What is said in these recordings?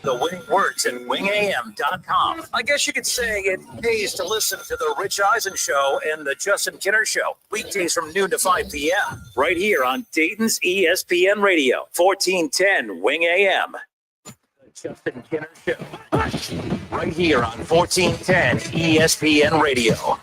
The winning words at wingam.com. I guess you could say it pays to listen to the Rich Eisen Show and the Justin Kinner Show. Weekdays from noon to 5 p.m. Right here on Dayton's ESPN Radio, 1410 Wing AM. The Justin Kinner Show. Right here on 1410 ESPN Radio.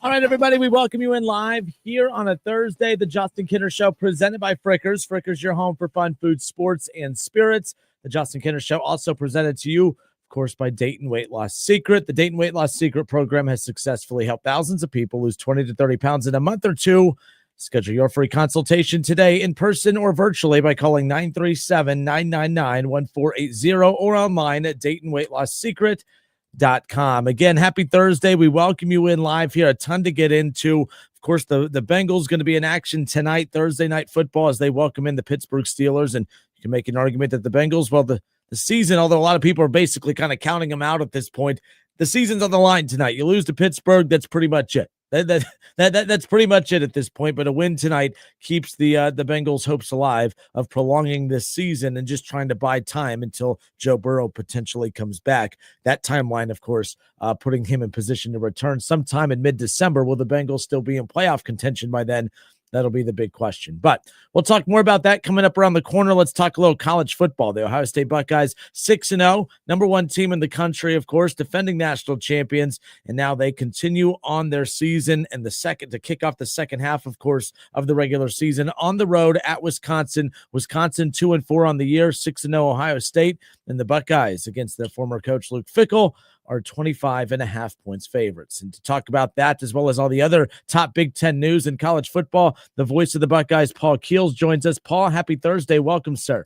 All right, everybody, we welcome you in live here on a Thursday, the Justin Kinner Show, presented by Frickers. Frickers, your home for fun, food, sports, and spirits. The Justin Kinner Show also presented to you, of course, by Dayton Weight Loss Secret. The Dayton Weight Loss Secret program has successfully helped thousands of people lose 20 to 30 pounds in a month or two. Schedule your free consultation today in person or virtually by calling 937-999-1480 or online at DaytonWeightLossSecret.com. Again, happy Thursday. We welcome you in live here. A ton to get into. Of course, the Bengals going to be in action tonight, Thursday night football, as they welcome in the Pittsburgh Steelers. And you can make an argument that the Bengals, well, the season, although a lot of people are basically kind of counting them out at this point, the season's on the line tonight. You lose to Pittsburgh, that's pretty much it. That's pretty much it at this point. But a win tonight keeps the Bengals' hopes alive of prolonging this season and just trying to buy time until Joe Burrow potentially comes back. That timeline, of course, putting him in position to return sometime in mid-December. Will the Bengals still be in playoff contention by then? That'll be the big question. But we'll talk more about that coming up around the corner. Let's talk a little college football. The Ohio State Buckeyes, 6-0, number one team in the country, of course, defending national champions. And now they continue on their season and to kick off the second half, of course, of the regular season on the road at Wisconsin. Wisconsin 2-4 on the year, 6-0 Ohio State. And the Buckeyes, against their former coach Luke Fickell, are 25.5 points favorites. And to talk about that, as well as all the other top Big Ten news in college football, the voice of the Buckeyes, Paul Keels, joins us. Paul, happy Thursday. Welcome, sir.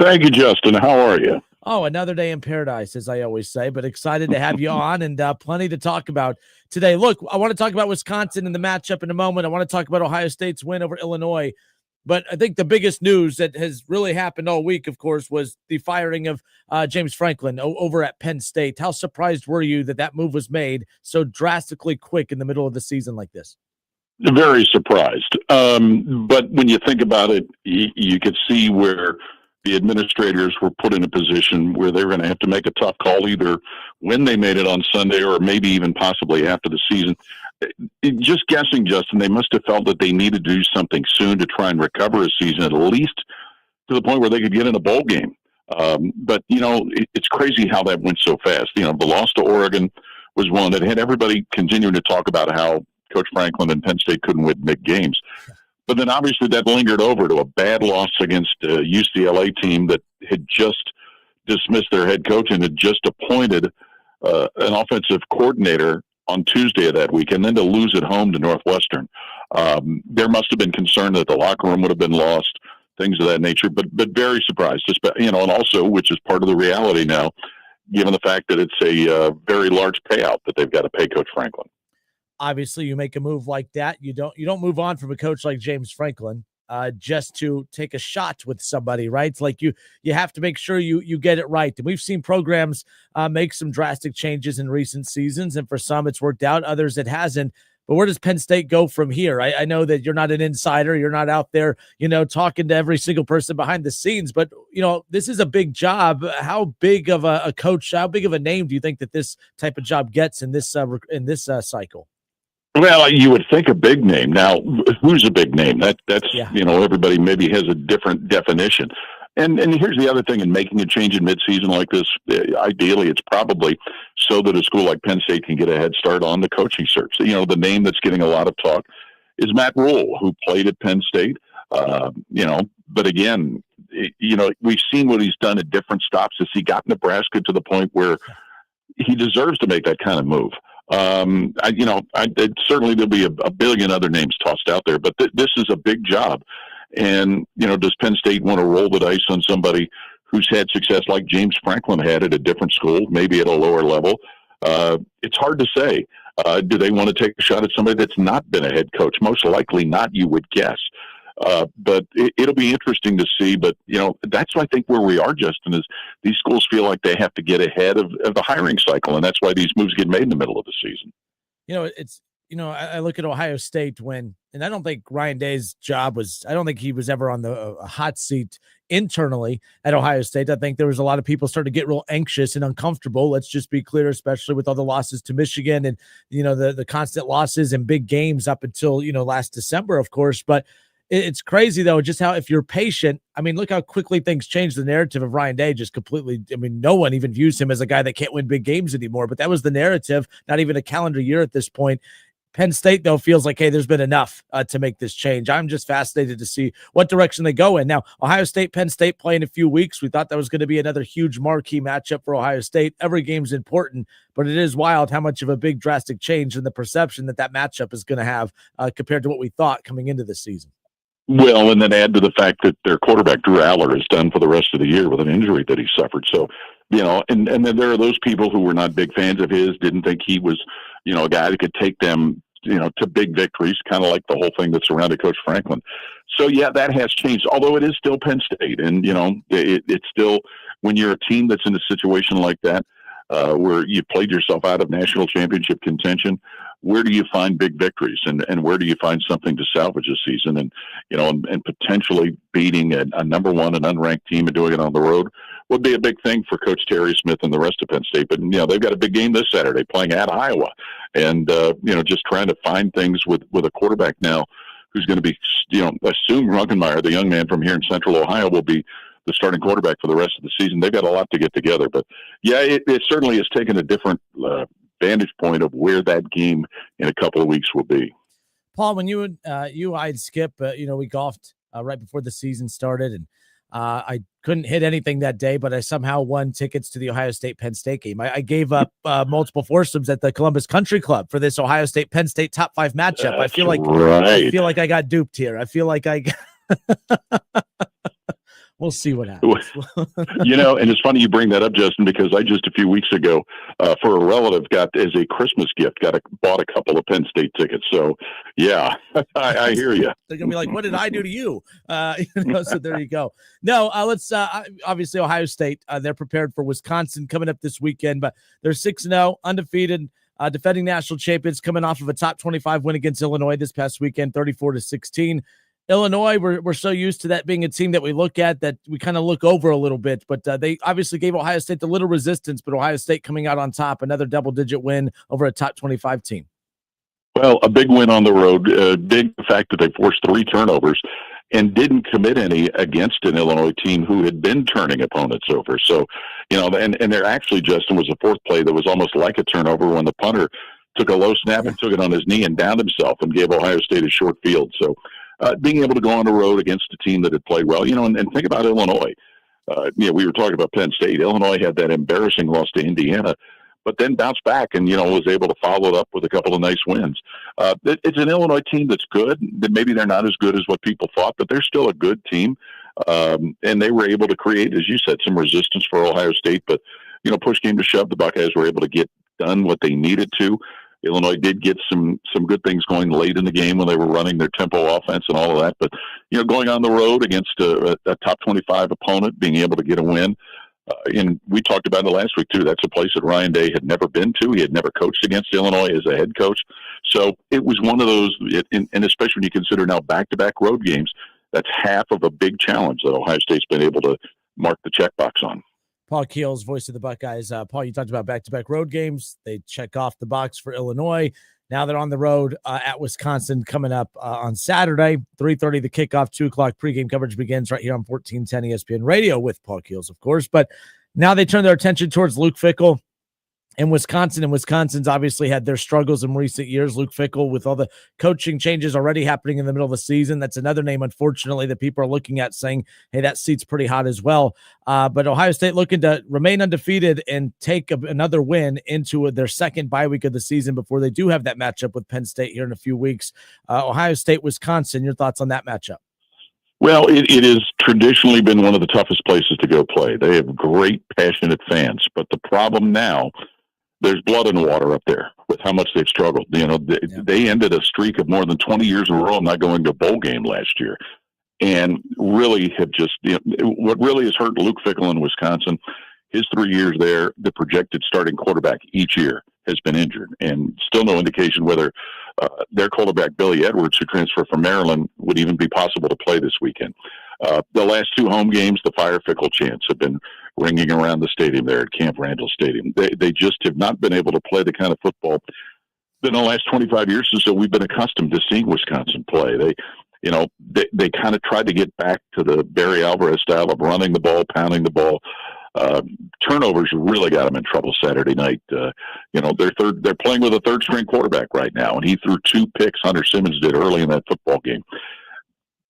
Thank you, Justin. How are you? Oh, another day in paradise, as I always say, but excited to have you on and plenty to talk about today. Look, I want to talk about Wisconsin and the matchup in a moment. I want to talk about Ohio State's win over Illinois. But I think the biggest news that has really happened all week, of course, was the firing of James Franklin over at Penn State. How surprised were you that move was made so drastically quick in the middle of the season like this? Very surprised. But when you think about it, you could see where the administrators were put in a position where they were going to have to make a tough call, either when they made it on Sunday or maybe even possibly after the season. Just guessing, Justin, they must have felt that they needed to do something soon to try and recover a season, at least to the point where they could get in a bowl game. But, it's crazy how that went so fast. The loss to Oregon was one that had everybody continuing to talk about how Coach Franklin and Penn State couldn't win big games. But then obviously that lingered over to a bad loss against a UCLA team that had just dismissed their head coach and had just appointed an offensive coordinator on Tuesday of that week, and then to lose at home to Northwestern. There must have been concern that the locker room would have been lost, things of that nature, but very surprised, and also, which is part of the reality now, given the fact that it's a very large payout that they've got to pay Coach Franklin. Obviously, you make a move like that, you don't move on from a coach like James Franklin just to take a shot with somebody, right? It's like you have to make sure you get it right. And we've seen programs make some drastic changes in recent seasons, and for some it's worked out, others it hasn't. But where does Penn State go from here? I know that you're not an insider. You're not out there, talking to every single person behind the scenes. But, this is a big job. How big of a coach, how big of a name do you think that this type of job gets in this cycle? Well, you would think a big name. Now, who's a big name? That's everybody maybe has a different definition. And here's the other thing in making a change in midseason like this. Ideally, it's probably so that a school like Penn State can get a head start on the coaching search. The name that's getting a lot of talk is Matt Rule, who played at Penn State. But again, we've seen what he's done at different stops as he got Nebraska to the point where he deserves to make that kind of move. Certainly there'll be a billion other names tossed out there, but this is a big job. And, does Penn State want to roll the dice on somebody who's had success like James Franklin had at a different school, maybe at a lower level? It's hard to say. Do they want to take a shot at somebody that's not been a head coach? Most likely not, you would guess. But it'll be interesting to see. But, that's, I think, where we are, Justin, is these schools feel like they have to get ahead of the hiring cycle. And that's why these moves get made in the middle of the season. I look at Ohio State and I don't think Ryan Day's job I don't think he was ever on the hot seat internally at Ohio State. I think there was a lot of people starting to get real anxious and uncomfortable. Let's just be clear, especially with all the losses to Michigan and, the constant losses and big games up until, last December, of course. But it's crazy, though, just how if you're patient, I mean, look how quickly things change. The narrative of Ryan Day just completely, I mean, no one even views him as a guy that can't win big games anymore. But that was the narrative, not even a calendar year at this point. Penn State, though, feels like, hey, there's been enough to make this change. I'm just fascinated to see what direction they go in. Now, Ohio State, Penn State play in a few weeks. We thought that was going to be another huge marquee matchup for Ohio State. Every game's important, but it is wild how much of a big drastic change in the perception that matchup is going to have compared to what we thought coming into this season. Well, and then add to the fact that their quarterback, Drew Aller, is done for the rest of the year with an injury that he suffered. So, and then there are those people who were not big fans of his, didn't think he was, a guy that could take them, to big victories, kind of like the whole thing that surrounded Coach Franklin. So, yeah, that has changed, although it is still Penn State. And, it's still, when you're a team that's in a situation like that, where you played yourself out of national championship contention, where do you find big victories and where do you find something to salvage this season? And, and potentially beating a number one and unranked team and doing it on the road would be a big thing for Coach Terry Smith and the rest of Penn State. But, they've got a big game this Saturday playing at Iowa and, just trying to find things with a quarterback now who's going to be, assume Runkenmeyer, the young man from here in Central Ohio, will be the starting quarterback for the rest of the season. They've got a lot to get together, but yeah, it certainly has taken a different vantage point of where that game in a couple of weeks will be. Paul, when I'd Skip, we golfed right before the season started, and I couldn't hit anything that day, but I somehow won tickets to the Ohio State Penn State game. I gave up multiple foursomes at the Columbus Country Club for this Ohio State Penn State top 5 matchup. That's right. I feel like I got duped here. I feel like we'll see what happens. And it's funny you bring that up, Justin, because I just a few weeks ago, for a relative, got as a Christmas gift, bought a couple of Penn State tickets. So, yeah, I hear you. They're gonna be like, "What did I do to you?" So there you go. No, let's obviously Ohio State. They're prepared for Wisconsin coming up this weekend, but they're 6-0, undefeated. Defending national champions, coming off of a top 25 win against Illinois this past weekend, 34-16. Illinois, we're so used to that being a team that we look at that we kind of look over a little bit, but they obviously gave Ohio State a little resistance, but Ohio State coming out on top, another double-digit win over a top 25 team. Well, a big win on the road, big the fact that they forced 3 turnovers and didn't commit any against an Illinois team who had been turning opponents over. So, and there actually, Justin, was a fourth play that was almost like a turnover when the punter took a low snap and took it on his knee and downed himself and gave Ohio State a short field. So, being able to go on the road against a team that had played well, and think about Illinois. We were talking about Penn State. Illinois had that embarrassing loss to Indiana, but then bounced back and, was able to follow it up with a couple of nice wins. It's an Illinois team that's good. Maybe they're not as good as what people thought, but they're still a good team. And they were able to create, as you said, some resistance for Ohio State, but, push came to shove. The Buckeyes were able to get done what they needed to. Illinois did get some good things going late in the game when they were running their tempo offense and all of that. But, going on the road against a top 25 opponent, being able to get a win. And we talked about it last week, too. That's a place that Ryan Day had never been to. He had never coached against Illinois as a head coach. So it was one of those, and especially when you consider now back-to-back road games, that's half of a big challenge that Ohio State's been able to mark the checkbox on. Paul Keels, voice of the Buckeyes. Paul, you talked about back-to-back road games. They check off the box for Illinois. Now they're on the road at Wisconsin coming up on Saturday, 3:30 the kickoff, 2 o'clock pregame coverage begins right here on 1410 ESPN Radio with Paul Keels, of course. But now they turn their attention towards Luke Fickell and Wisconsin. And Wisconsin's obviously had their struggles in recent years. Luke Fickell, with all the coaching changes already happening in the middle of the season, that's another name, unfortunately, that people are looking at saying, hey, that seat's pretty hot as well. But Ohio State looking to remain undefeated and take another win into their second bye week of the season before they do have that matchup with Penn State here in a few weeks. Ohio State, Wisconsin, your thoughts on that matchup? Well, it has traditionally been one of the toughest places to go play. They have great, passionate fans, but the problem now, there's blood in the water up there with how much they've struggled. They ended a streak of more than 20 years in a row not going to a bowl game last year, and really have just, what really has hurt Luke Fickell in Wisconsin, his 3 years there, the projected starting quarterback each year has been injured, and still no indication whether their quarterback, Billy Edwards, who transferred from Maryland, would even be possible to play this weekend. The last two home games, the Fire Fickle chants have been ringing around the stadium there at Camp Randall Stadium. They just have not been able to play the kind of football that in the last 25 years or so we've been accustomed to seeing Wisconsin play. They kind of tried to get back to the Barry Alvarez style of running the ball, pounding the ball. Turnovers really got them in trouble Saturday night. They're playing with a third string quarterback right now, and he threw 2 picks. Hunter Simmons did early in that football game.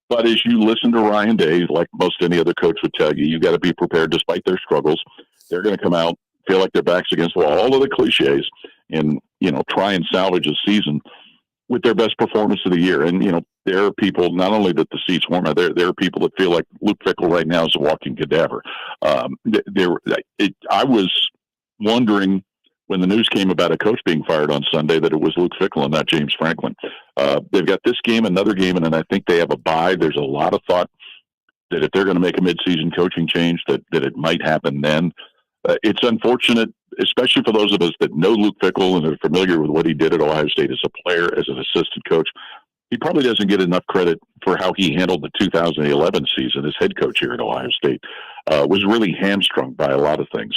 But as you listen to Ryan Day, like most any other coach would tell you, you got to be prepared despite their struggles. They're going to come out, feel like their back's against the wall, all of the cliches, and try and salvage a season with their best performance of the year. And there are people, not only that the seats warm out, there are people that feel like Luke Fickell right now is a walking cadaver. I was wondering when the news came about a coach being fired on Sunday that it was Luke Fickell and not James Franklin. They've got this game, another game, and then I think they have a bye. There's a lot of thought that if they're going to make a midseason coaching change, that it might happen then. It's unfortunate, especially for those of us that know Luke Fickell and are familiar with what he did at Ohio State as a player, as an assistant coach. He probably doesn't get enough credit for how he handled the 2011 season as head coach here at Ohio State. Was really hamstrung by a lot of things.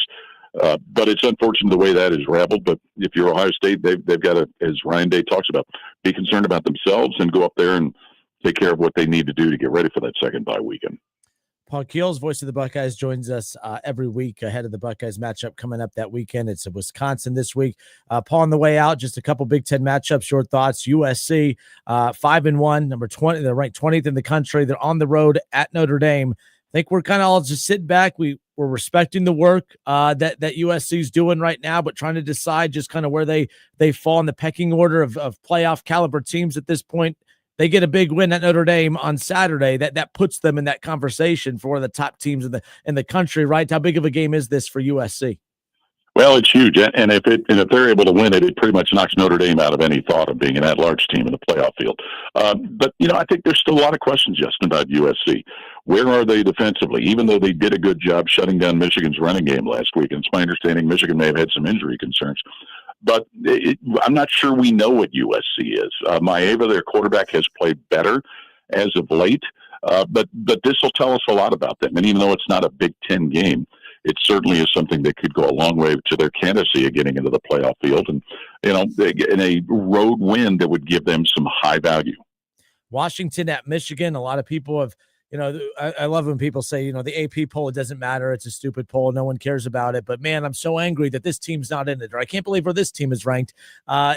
But it's unfortunate the way that is rabbled. But if you're Ohio State, they've got to, as Ryan Day talks about, be concerned about themselves and go up there and take care of what they need to do to get ready for that second bye weekend. Paul Keels, voice of the Buckeyes, joins us every week ahead of the Buckeyes matchup coming up that weekend. It's Wisconsin this week. Paul, on the way out, just a couple Big Ten matchups. Your thoughts? USC 5-1, number 20. They're ranked 20th in the country. They're on the road at Notre Dame. I think we're kind of all just sitting back. We're respecting the work that USC is doing right now, but trying to decide just kind of where they fall in the pecking order of playoff caliber teams at this point. They get a big win at Notre Dame on Saturday. That puts them in that conversation for one of the top teams in the country, right? How big of a game is this for USC? Well, it's huge, and if they're able to win it, it pretty much knocks Notre Dame out of any thought of being an at-large team in the playoff field. But I think there's still a lot of questions, Justin, about USC. Where are they defensively? Even though they did a good job shutting down Michigan's running game last week, and it's my understanding Michigan may have had some injury concerns. But I'm not sure we know what USC is. Maeva, their quarterback, has played better as of late, but this will tell us a lot about them. And even though it's not a Big Ten game, it certainly is something that could go a long way to their candidacy of getting into the playoff field. And, in a road win that would give them some high value. Washington at Michigan, a lot of people have, I love when people say, the AP poll, it doesn't matter. It's a stupid poll. No one cares about it. But man, I'm so angry that this team's not in it, or I can't believe where this team is ranked.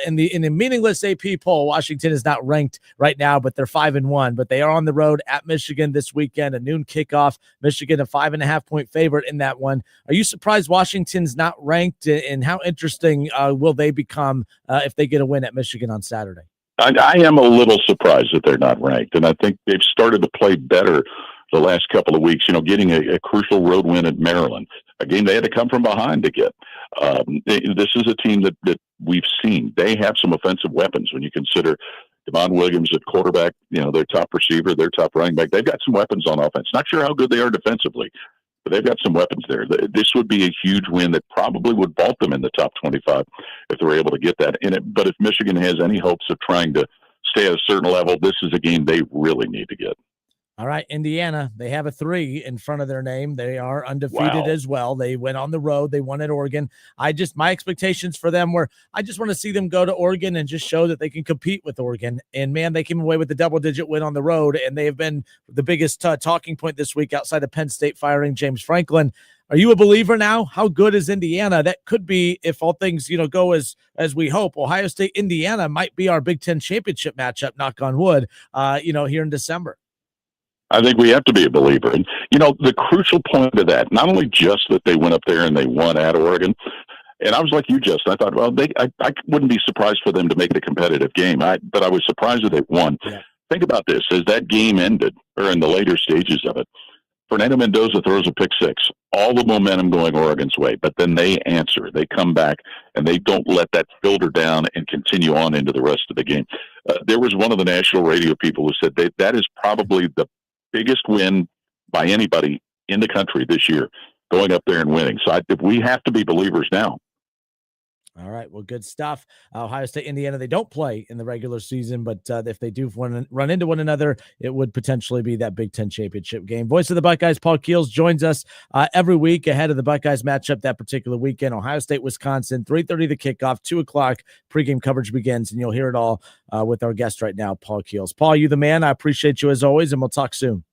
In the meaningless AP poll, Washington is not ranked right now, but they're 5-1. But they are on the road at Michigan this weekend, a noon kickoff. Michigan, a 5.5-point favorite in that one. Are you surprised Washington's not ranked? And how interesting will they become if they get a win at Michigan on Saturday? I am a little surprised that they're not ranked, and I think they've started to play better the last couple of weeks, getting a crucial road win at Maryland, a game they had to come from behind to get. This is a team that we've seen. They have some offensive weapons when you consider Devon Williams at quarterback, their top receiver, their top running back. They've got some weapons on offense. Not sure how good they are defensively, but they've got some weapons there. This would be a huge win that probably would vault them in the top 25 if they're able to get that. But if Michigan has any hopes of trying to stay at a certain level, this is a game they really need to get. All right, Indiana, they have a 3 in front of their name. They are undefeated as well. They went on the road. They won at Oregon. My expectations for them were, I just want to see them go to Oregon and just show that they can compete with Oregon. And man, they came away with the double-digit win on the road, and they have been the biggest talking point this week outside of Penn State firing James Franklin. Are you a believer now? How good is Indiana? That could be, if all things, go as we hope. Ohio State, Indiana might be our Big Ten championship matchup, knock on wood, here in December. I think we have to be a believer. And, the crucial point of that, not only just that they went up there and they won at Oregon, and I was like you, Justin. I thought, well, I wouldn't be surprised for them to make it a competitive game. But I was surprised that they won. Yeah. Think about this. As that game ended, or in the later stages of it, Fernando Mendoza throws a pick six, all the momentum going Oregon's way, but then they answer. They come back, and they don't let that filter down and continue on into the rest of the game. There was one of the national radio people who said that is probably the biggest win by anybody in the country this year, going up there and winning. So we have to be believers now. All right. Well, good stuff. Ohio State, Indiana, they don't play in the regular season, but if they do run into one another, it would potentially be that Big Ten championship game. Voice of the Buckeyes, Paul Keels, joins us every week ahead of the Buckeyes matchup that particular weekend. Ohio State, Wisconsin, 3:30 the kickoff, 2 o'clock pregame coverage begins, and you'll hear it all with our guest right now, Paul Keels. Paul, you the man. I appreciate you as always, and we'll talk soon.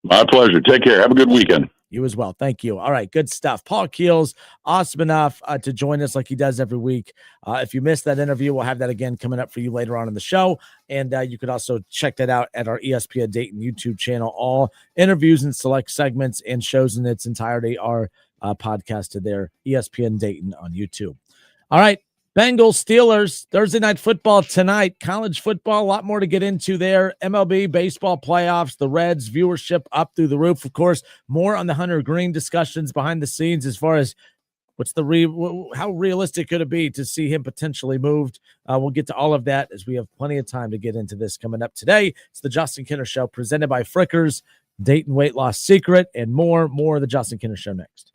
My pleasure. Take care. Have a good weekend. You as well. Thank you. All right. Good stuff. Paul Keels, awesome enough to join us like he does every week. If you missed that interview, we'll have that again coming up for you later on in the show. And you could also check that out at our ESPN Dayton YouTube channel. All interviews and select segments and shows in its entirety are podcasted there. ESPN Dayton on YouTube. All right. Bengals, Steelers, Thursday night football tonight. College football, a lot more to get into there. MLB, baseball playoffs, the Reds, viewership up through the roof. Of course, more on the Hunter Green discussions behind the scenes as far as how realistic could it be to see him potentially moved. We'll get to all of that as we have plenty of time to get into this coming up today. It's the Justin Kinner Show presented by Frickers, Dayton Weight Loss Secret, and more of the Justin Kinner Show next.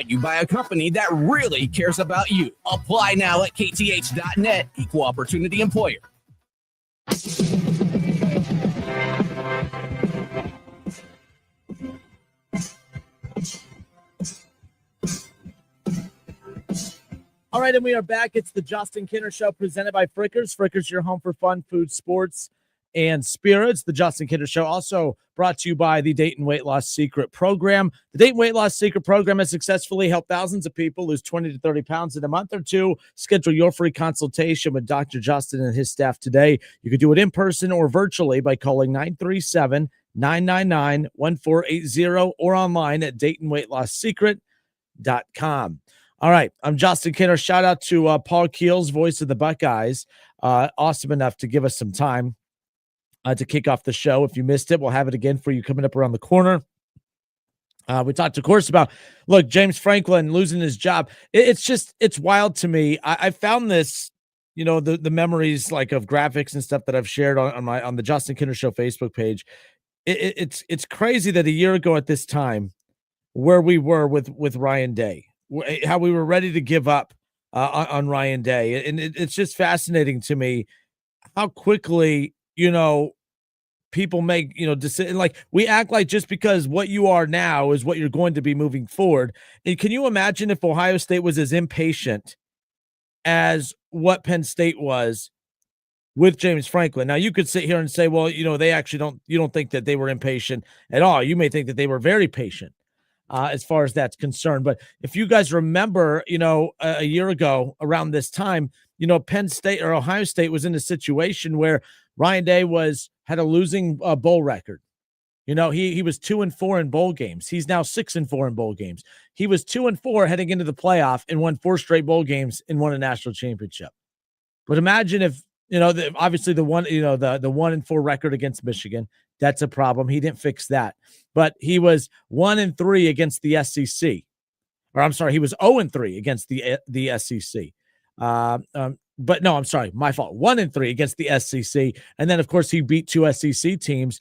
brought you by a company that really cares about you. Apply now at kth.net. Equal opportunity employer. All right, and we are back. It's the Justin Kinner Show presented by Frickers. Frickers, your home for fun, food, sports, and spirits. The Justin Kinner Show also brought to you by the Dayton Weight Loss Secret Program. The Dayton Weight Loss Secret Program has successfully helped thousands of people lose 20 to 30 pounds in a month or two. Schedule your free consultation with Dr. Justin and his staff today. You can do it in person or virtually by calling 937-999-1480 or online at DaytonWeightLossSecret.com. All right, I'm Justin Kinner. Shout out to Paul Keels, voice of the Buckeyes. Awesome enough to give us some time to kick off the show. If you missed it, we'll have it again for you coming up around the corner. We talked, of course, about, look, James Franklin losing his job. It's wild to me. I found this, the memories like of graphics and stuff that I've shared on the Justin Kinner Show Facebook page. It's crazy that a year ago at this time, where we were with Ryan Day, how we were ready to give up on Ryan Day. And it's just fascinating to me how quickly, people make, decisions. Like, we act like just because what you are now is what you're going to be moving forward. And can you imagine if Ohio State was as impatient as what Penn State was with James Franklin? Now, you could sit here and say, well, they actually you don't think that they were impatient at all. You may think that they were very patient. As far as that's concerned. But if you guys remember, a year ago around this time, Penn State or Ohio State was in a situation where Ryan Day had a losing bowl record. He was 2-4 in bowl games. He's now 6-4 in bowl games. He was 2-4 heading into the playoff and won 4 straight bowl games and won a national championship. But imagine if, obviously the 1-4 record against Michigan, that's a problem. He didn't fix that. But he was 1-3 against the SEC. Or I'm sorry, he was 0-3 against the SEC. But no, I'm sorry, my fault. 1-3 against the SEC. And then, of course, he beat 2 SEC teams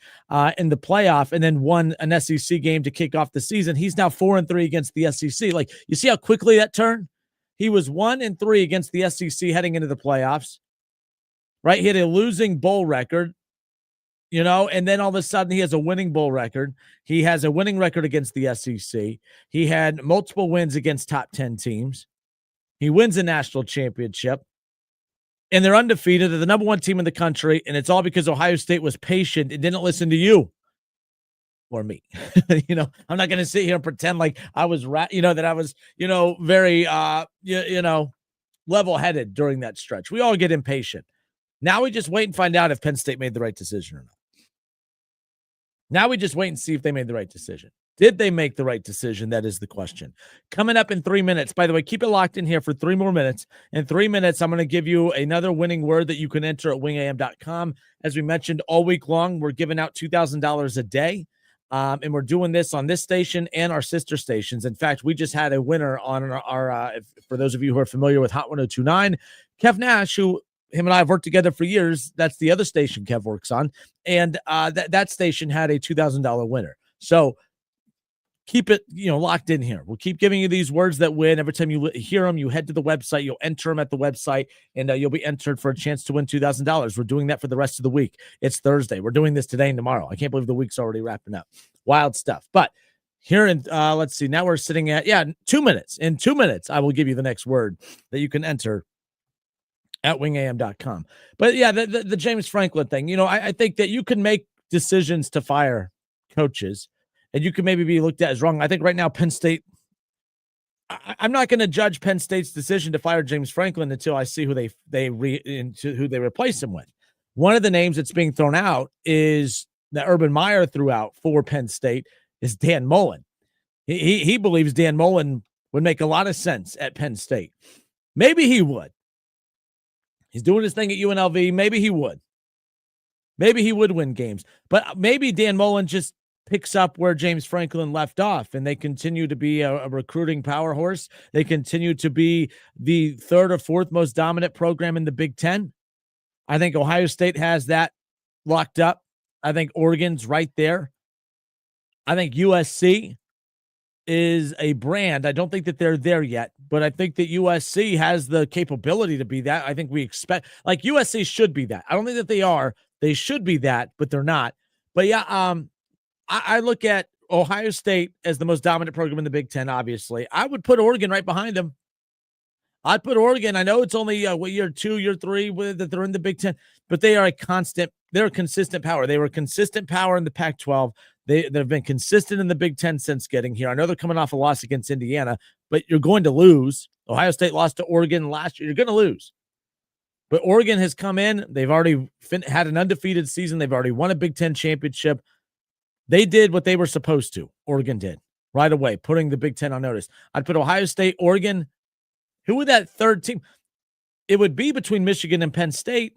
in the playoff and then won an SEC game to kick off the season. He's now 4-3 against the SEC. Like, you see how quickly that turned? He was 1-3 against the SEC heading into the playoffs, right? He had a losing bowl record. And then all of a sudden he has a winning bowl record. He has a winning record against the SEC. He had multiple wins against top 10 teams. He wins a national championship. And they're undefeated. They're the number 1 team in the country. And it's all because Ohio State was patient and didn't listen to you or me. I'm not going to sit here and pretend like I was, that I was, very, level-headed during that stretch. We all get impatient. Now we just wait and find out if Penn State made the right decision or not. Now we just wait and see if they made the right decision. Did they make the right decision? That is the question. Coming up in 3 minutes. By the way, keep it locked in here for 3 more minutes. In 3 minutes, I'm going to give you another winning word that you can enter at wingam.com. As we mentioned, all week long, we're giving out $2,000 a day. And we're doing this on this station and our sister stations. In fact, we just had a winner on our for those of you who are familiar with Hot 1029, Kev Nash, who him and I have worked together for years. That's the other station Kev works on. And that station had a $2,000 winner. So keep it, locked in here. We'll keep giving you these words that win. Every time you hear them, you head to the website, you'll enter them at the website, and you'll be entered for a chance to win $2,000. We're doing that for the rest of the week. It's Thursday. We're doing this today and tomorrow. I can't believe the week's already wrapping up. Wild stuff. But here in, let's see, now we're sitting at, 2 minutes. In 2 minutes, I will give you the next word that you can enter at wingam.com. But yeah, the James Franklin thing, I think that you can make decisions to fire coaches and you can maybe be looked at as wrong. I think right now, Penn State, I'm not going to judge Penn State's decision to fire James Franklin until I see who they replace him with. One of the names that's being thrown out is that Urban Meyer threw out for Penn State is Dan Mullen. He believes Dan Mullen would make a lot of sense at Penn State. Maybe he would. He's doing his thing at UNLV. Maybe he would. Maybe he would win games. But maybe Dan Mullen just picks up where James Franklin left off, and they continue to be a recruiting power horse. They continue to be the 3rd or 4th most dominant program in the Big Ten. I think Ohio State has that locked up. I think Oregon's right there. I think USC is a brand. I don't think that they're there yet, but I think that USC has the capability to be that. I think we expect, like, USC should be that. I don't think that they are. They should be that, but they're not. But yeah, I look at Ohio State as the most dominant program in the Big Ten, obviously. I would put Oregon right behind them. I'd put Oregon. I know it's only year 2, year 3 that they're in the Big Ten, but they're a consistent power. They were a consistent power in the Pac-12. They've been consistent in the Big Ten since getting here. I know they're coming off a loss against Indiana, but you're going to lose. Ohio State lost to Oregon last year. You're going to lose. But Oregon has come in. They've already had an undefeated season. They've already won a Big Ten championship. They did what they were supposed to. Oregon did right away, putting the Big Ten on notice. I'd put Ohio State, Oregon. Who would that third team? It would be between Michigan and Penn State.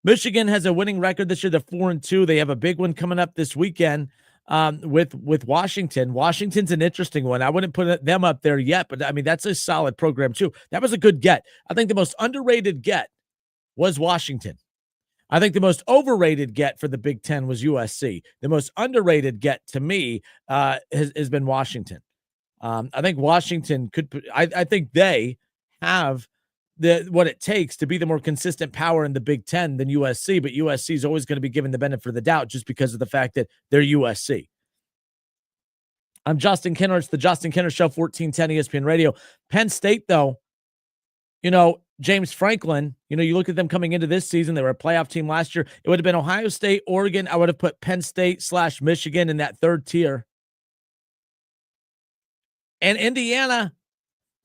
Michigan has a winning record this year. They're 4-2. They have a big one coming up this weekend with Washington. Washington's an interesting one. I wouldn't put them up there yet, but I mean, that's a solid program too. That was a good get. I think the most underrated get was Washington. I think the most overrated get for the Big Ten was USC. The most underrated get to me has been Washington. I think Washington could. I think they have what it takes to be the more consistent power in the Big Ten than USC. But USC is always going to be given the benefit of the doubt just because of the fact that they're USC. I'm Justin Kinner. It's the Justin Kinner Show, 1410 ESPN Radio. Penn State, though, James Franklin, you look at them coming into this season. They were a playoff team last year. It would have been Ohio State, Oregon. I would have put Penn State / Michigan in that third tier. And Indiana,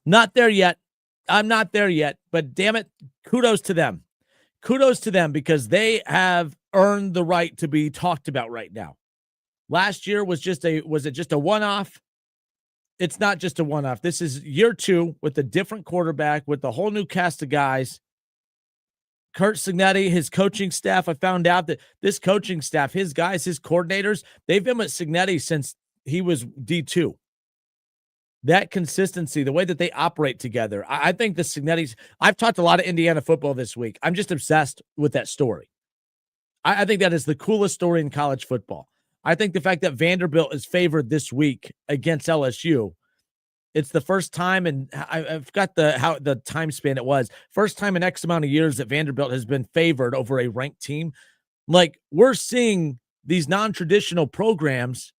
not there yet. I'm not there yet, but damn it, kudos to them. Kudos to them because they have earned the right to be talked about right now. Last year was it just a one-off? It's not just a one-off. This is year 2 with a different quarterback, with a whole new cast of guys. Kurt Cignetti, his coaching staff, I found out that this coaching staff, his guys, his coordinators, they've been with Cignetti since he was D2. That consistency, the way that they operate together, I think the Cignettis, I've talked a lot of Indiana football this week. I'm just obsessed with that story. I think that is the coolest story in college football. I think the fact that Vanderbilt is favored this week against LSU, it's the first time, and I forgot how the time span it was. First time in X amount of years that Vanderbilt has been favored over a ranked team. Like, we're seeing these non-traditional programs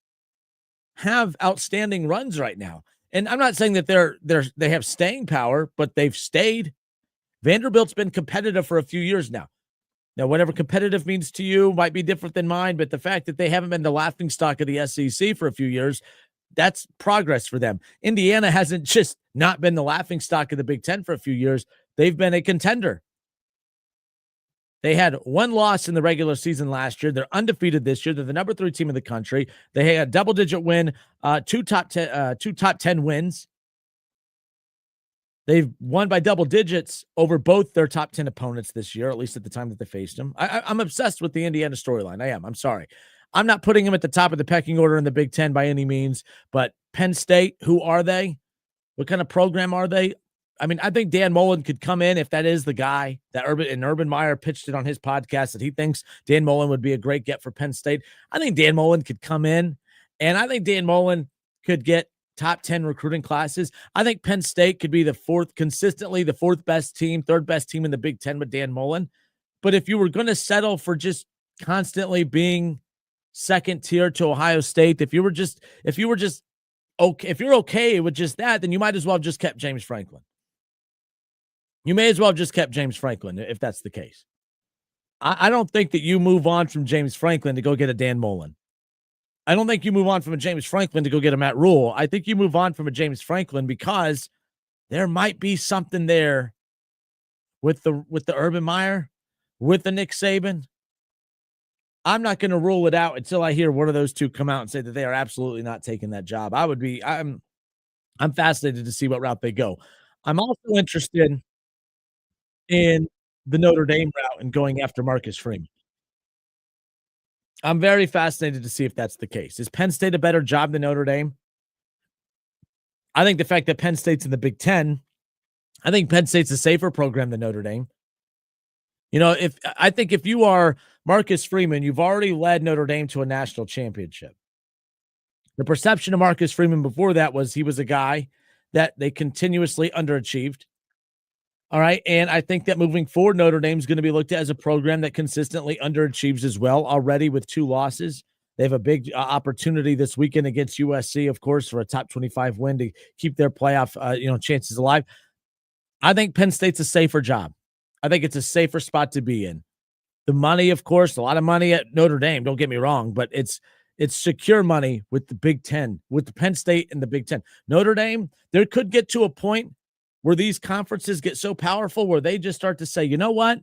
have outstanding runs right now. And I'm not saying that they have staying power, but they've stayed. Vanderbilt's been competitive for a few years now. Now, whatever competitive means to you might be different than mine, but the fact that they haven't been the laughingstock of the SEC for a few years, that's progress for them. Indiana hasn't just not been the laughingstock of the Big Ten for a few years. They've been a contender. They had one loss in the regular season last year. They're undefeated this year. They're the number 3 team in the country. They had a double-digit win, two top 10 wins. They've won by double digits over both their top 10 opponents this year, at least at the time that they faced them. I'm obsessed with the Indiana storyline. I am. I'm sorry. I'm not putting them at the top of the pecking order in the Big Ten by any means, but Penn State, who are they? What kind of program are they? I mean, I think Dan Mullen could come in if that is the guy that Urban Meyer pitched it on his podcast that he thinks Dan Mullen would be a great get for Penn State. I think Dan Mullen could come in, and I think Dan Mullen could get top 10 recruiting classes. I think Penn State could be consistently the 4th best team, 3rd best team in the Big Ten with Dan Mullen. But if you were going to settle for just constantly being second tier to Ohio State, if you're okay with just that, then you might as well have just kept James Franklin. You may as well have just kept James Franklin if that's the case. I don't think that you move on from James Franklin to go get a Dan Mullen. I don't think you move on from a James Franklin to go get a Matt Rule. I think you move on from a James Franklin because there might be something there with the Urban Meyer, with the Nick Saban. I'm not going to rule it out until I hear one of those two come out and say that they are absolutely not taking that job. I'm fascinated to see what route they go. I'm also interested in the Notre Dame route and going after Marcus Freeman. I'm very fascinated to see if that's the case. Is Penn State a better job than Notre Dame? I think the fact that Penn State's in the Big Ten, I think Penn State's a safer program than Notre Dame. If you are Marcus Freeman, you've already led Notre Dame to a national championship. The perception of Marcus Freeman before that was he was a guy that they continuously underachieved. All right. And I think that moving forward, Notre Dame is going to be looked at as a program that consistently underachieves as well, already with 2 losses. They have a big opportunity this weekend against USC, of course, for a top 25 win to keep their playoff chances alive. I think Penn State's a safer job. I think it's a safer spot to be in. The money, of course, a lot of money at Notre Dame, don't get me wrong, but it's secure money with the Big Ten, with the Penn State and the Big Ten. Notre Dame, there could get to a point where these conferences get so powerful where they just start to say, you know what?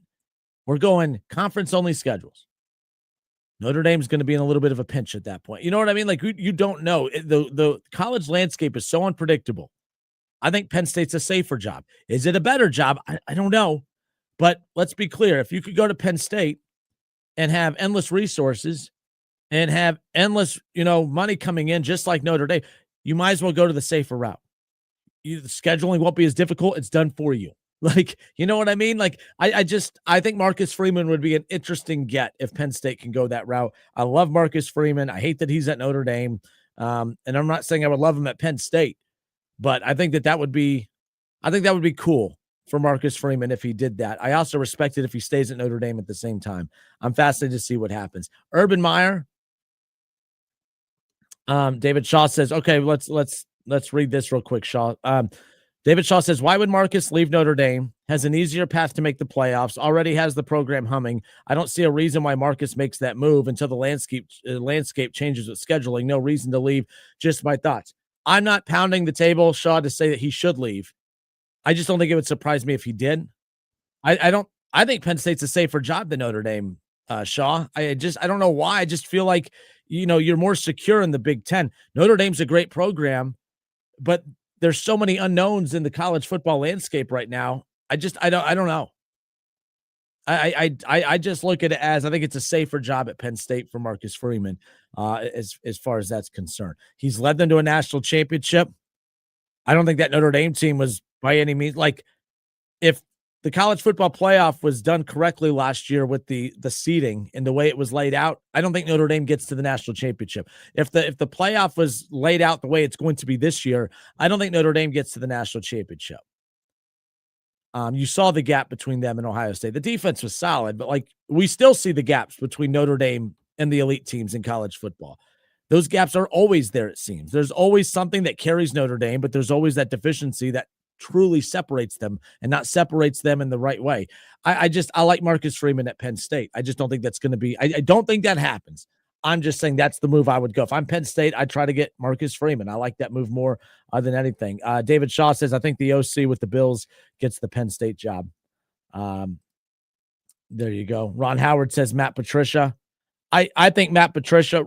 We're going conference-only schedules. Notre Dame's going to be in a little bit of a pinch at that point. You know what I mean? Like, you don't know. The college landscape is so unpredictable. I think Penn State's a safer job. Is it a better job? I don't know. But let's be clear. If you could go to Penn State and have endless resources and have endless, money coming in just like Notre Dame, you might as well go to the safer route. The scheduling won't be as difficult. It's done for you. Like, you know what I mean? Like, I think Marcus Freeman would be an interesting get if Penn State can go that route. I love Marcus Freeman. I hate that he's at Notre Dame. And I'm not saying I would love him at Penn State, but I think that would be cool for Marcus Freeman if he did that. I also respect it if he stays at Notre Dame at the same time. I'm fascinated to see what happens. Urban Meyer. David Shaw says, okay, let's read this real quick, Shaw. David Shaw says, why would Marcus leave Notre Dame? Has an easier path to make the playoffs, already has the program humming. I don't see a reason why Marcus makes that move until the landscape changes with scheduling. No reason to leave. Just my thoughts. I'm not pounding the table, Shaw, to say that he should leave. I just don't think it would surprise me if he did. I think Penn State's a safer job than Notre Dame, Shaw. I don't know why. I just feel like, you're more secure in the Big Ten. Notre Dame's a great program, but there's so many unknowns in the college football landscape right now. I don't know. I just look at it as I think it's a safer job at Penn State for Marcus Freeman, as far as that's concerned. He's led them to a national championship. I don't think that Notre Dame team was by any means like if the college football playoff was done correctly last year with the seeding and the way it was laid out. I don't think Notre Dame gets to the national championship. If the playoff was laid out the way it's going to be this year, I don't think Notre Dame gets to the national championship. You saw the gap between them and Ohio State. The defense was solid, but we still see the gaps between Notre Dame and the elite teams in college football. Those gaps are always there, it seems. There's always something that carries Notre Dame, but there's always that deficiency that truly separates them and not separates them in the right way. I like Marcus Freeman at Penn State. I just don't think that's going to be, I don't think that happens. I'm just saying that's the move I would go. If I'm Penn State, I'd try to get Marcus Freeman. I like that move more than anything. David Shaw says, I think the OC with the Bills gets the Penn State job. There you go. Ron Howard says Matt Patricia. I think Matt Patricia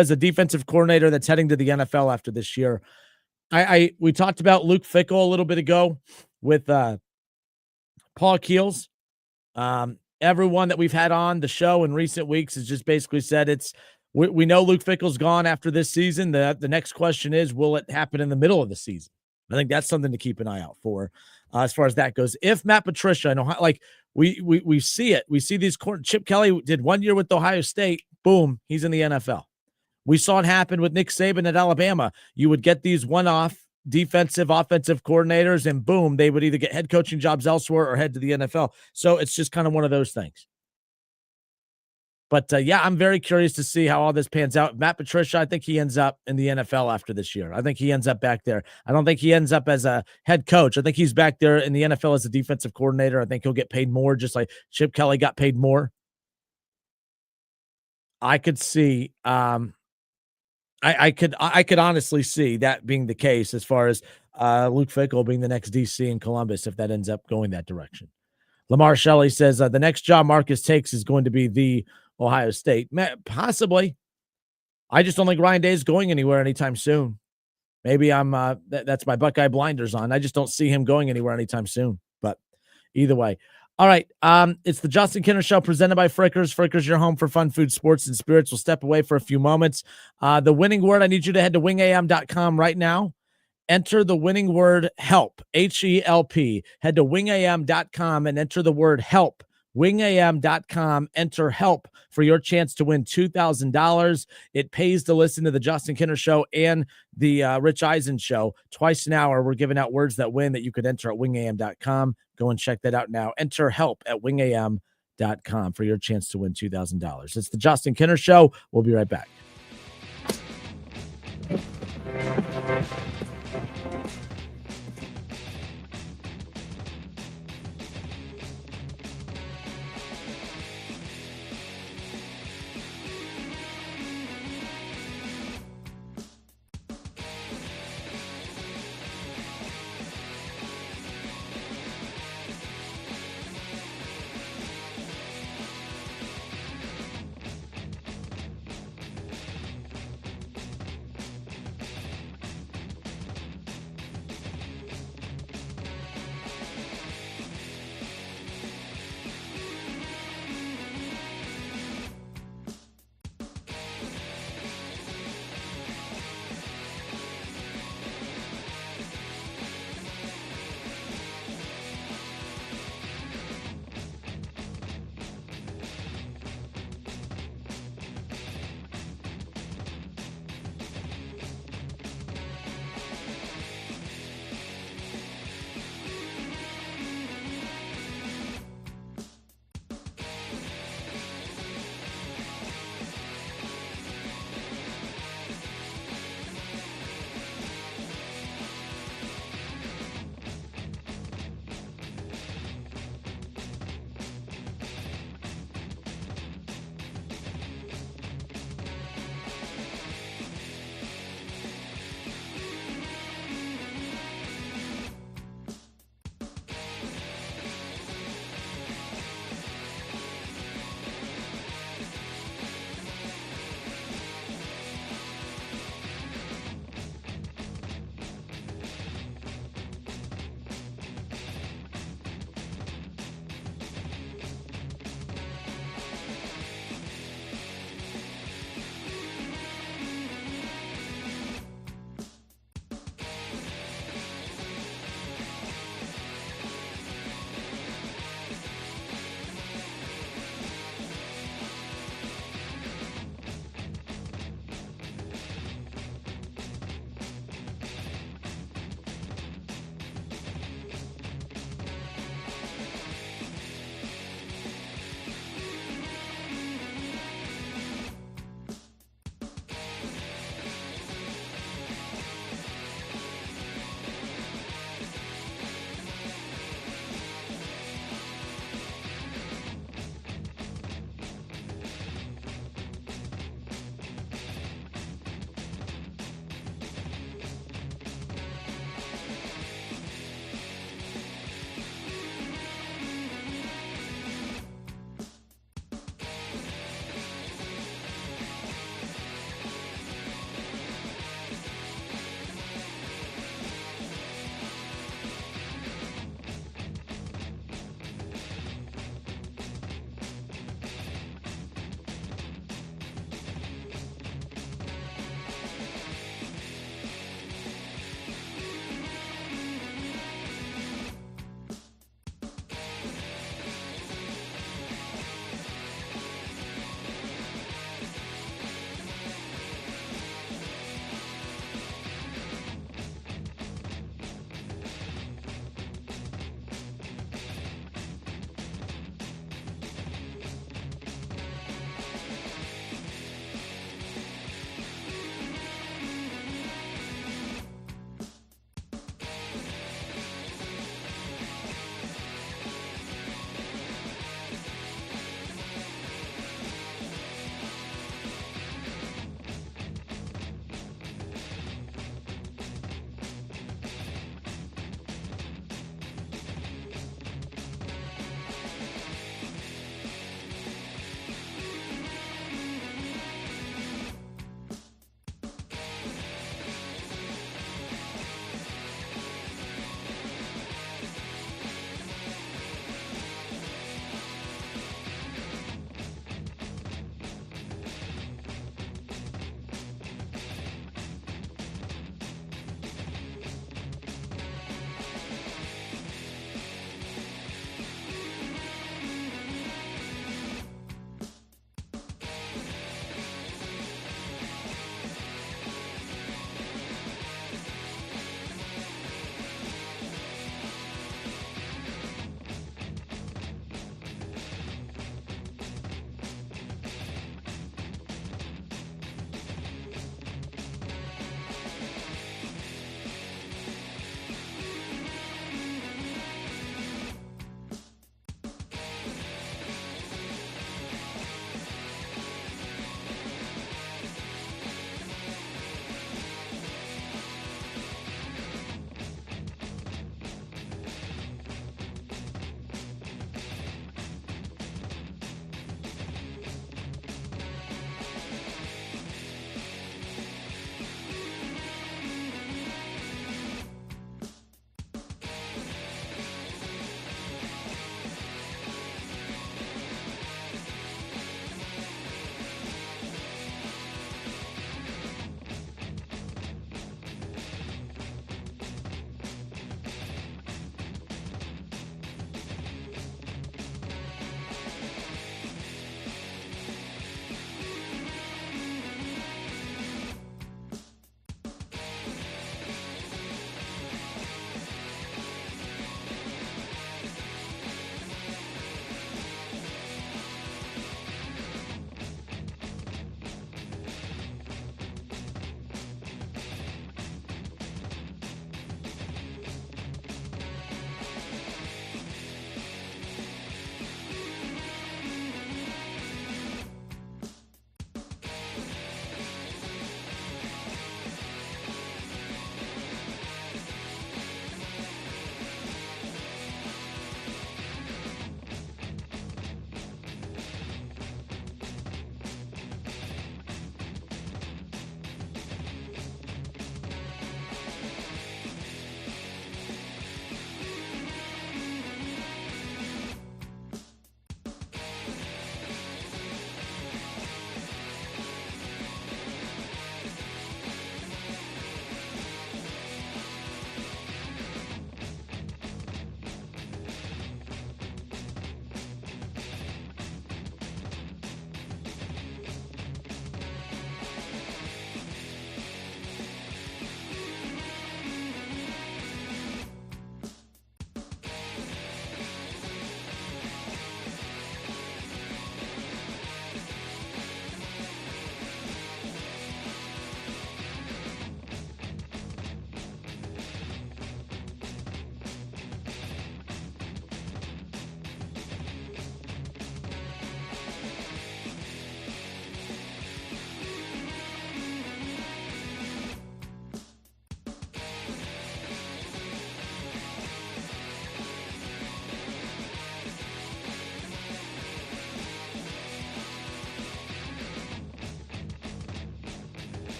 is a defensive coordinator that's heading to the NFL after this year. We talked about Luke Fickell a little bit ago with Paul Keels. Everyone that we've had on the show in recent weeks has just basically said we know Luke Fickell's gone after this season. The next question is, will it happen in the middle of the season? I think that's something to keep an eye out for as far as that goes. If Matt Patricia, we see it. We see these Chip Kelly did 1 year with Ohio State. Boom, he's in the NFL. We saw it happen with Nick Saban at Alabama. You would get these one-off defensive, offensive coordinators, and boom, they would either get head coaching jobs elsewhere or head to the NFL. So it's just kind of one of those things. But, I'm very curious to see how all this pans out. Matt Patricia, I think he ends up in the NFL after this year. I think he ends up back there. I don't think he ends up as a head coach. I think he's back there in the NFL as a defensive coordinator. I think he'll get paid more, just like Chip Kelly got paid more. I could see I could honestly see that being the case as far as Luke Fickell being the next DC in Columbus if that ends up going that direction. Lamar Shelley says the next job Marcus takes is going to be the Ohio State. Possibly. I just don't think Ryan Day is going anywhere anytime soon. Maybe that's my Buckeye blinders on. I just don't see him going anywhere anytime soon. But either way. All right. It's the Justin Kinner Show presented by Frickers. Frickers, your home for fun, food, sports, and spirits. We'll step away for a few moments. The winning word, I need you to head to wingam.com right now. Enter the winning word HELP, HELP. Head to wingam.com and enter the word HELP wingam.com. Enter HELP for your chance to win $2,000. It pays to listen to the Justin Kinner Show and the Rich Eisen Show twice an hour. We're giving out words that win that you could enter at wingam.com. Go and check that out now. Enter HELP at wingam.com for your chance to win $2,000. It's the Justin Kinner Show. We'll be right back.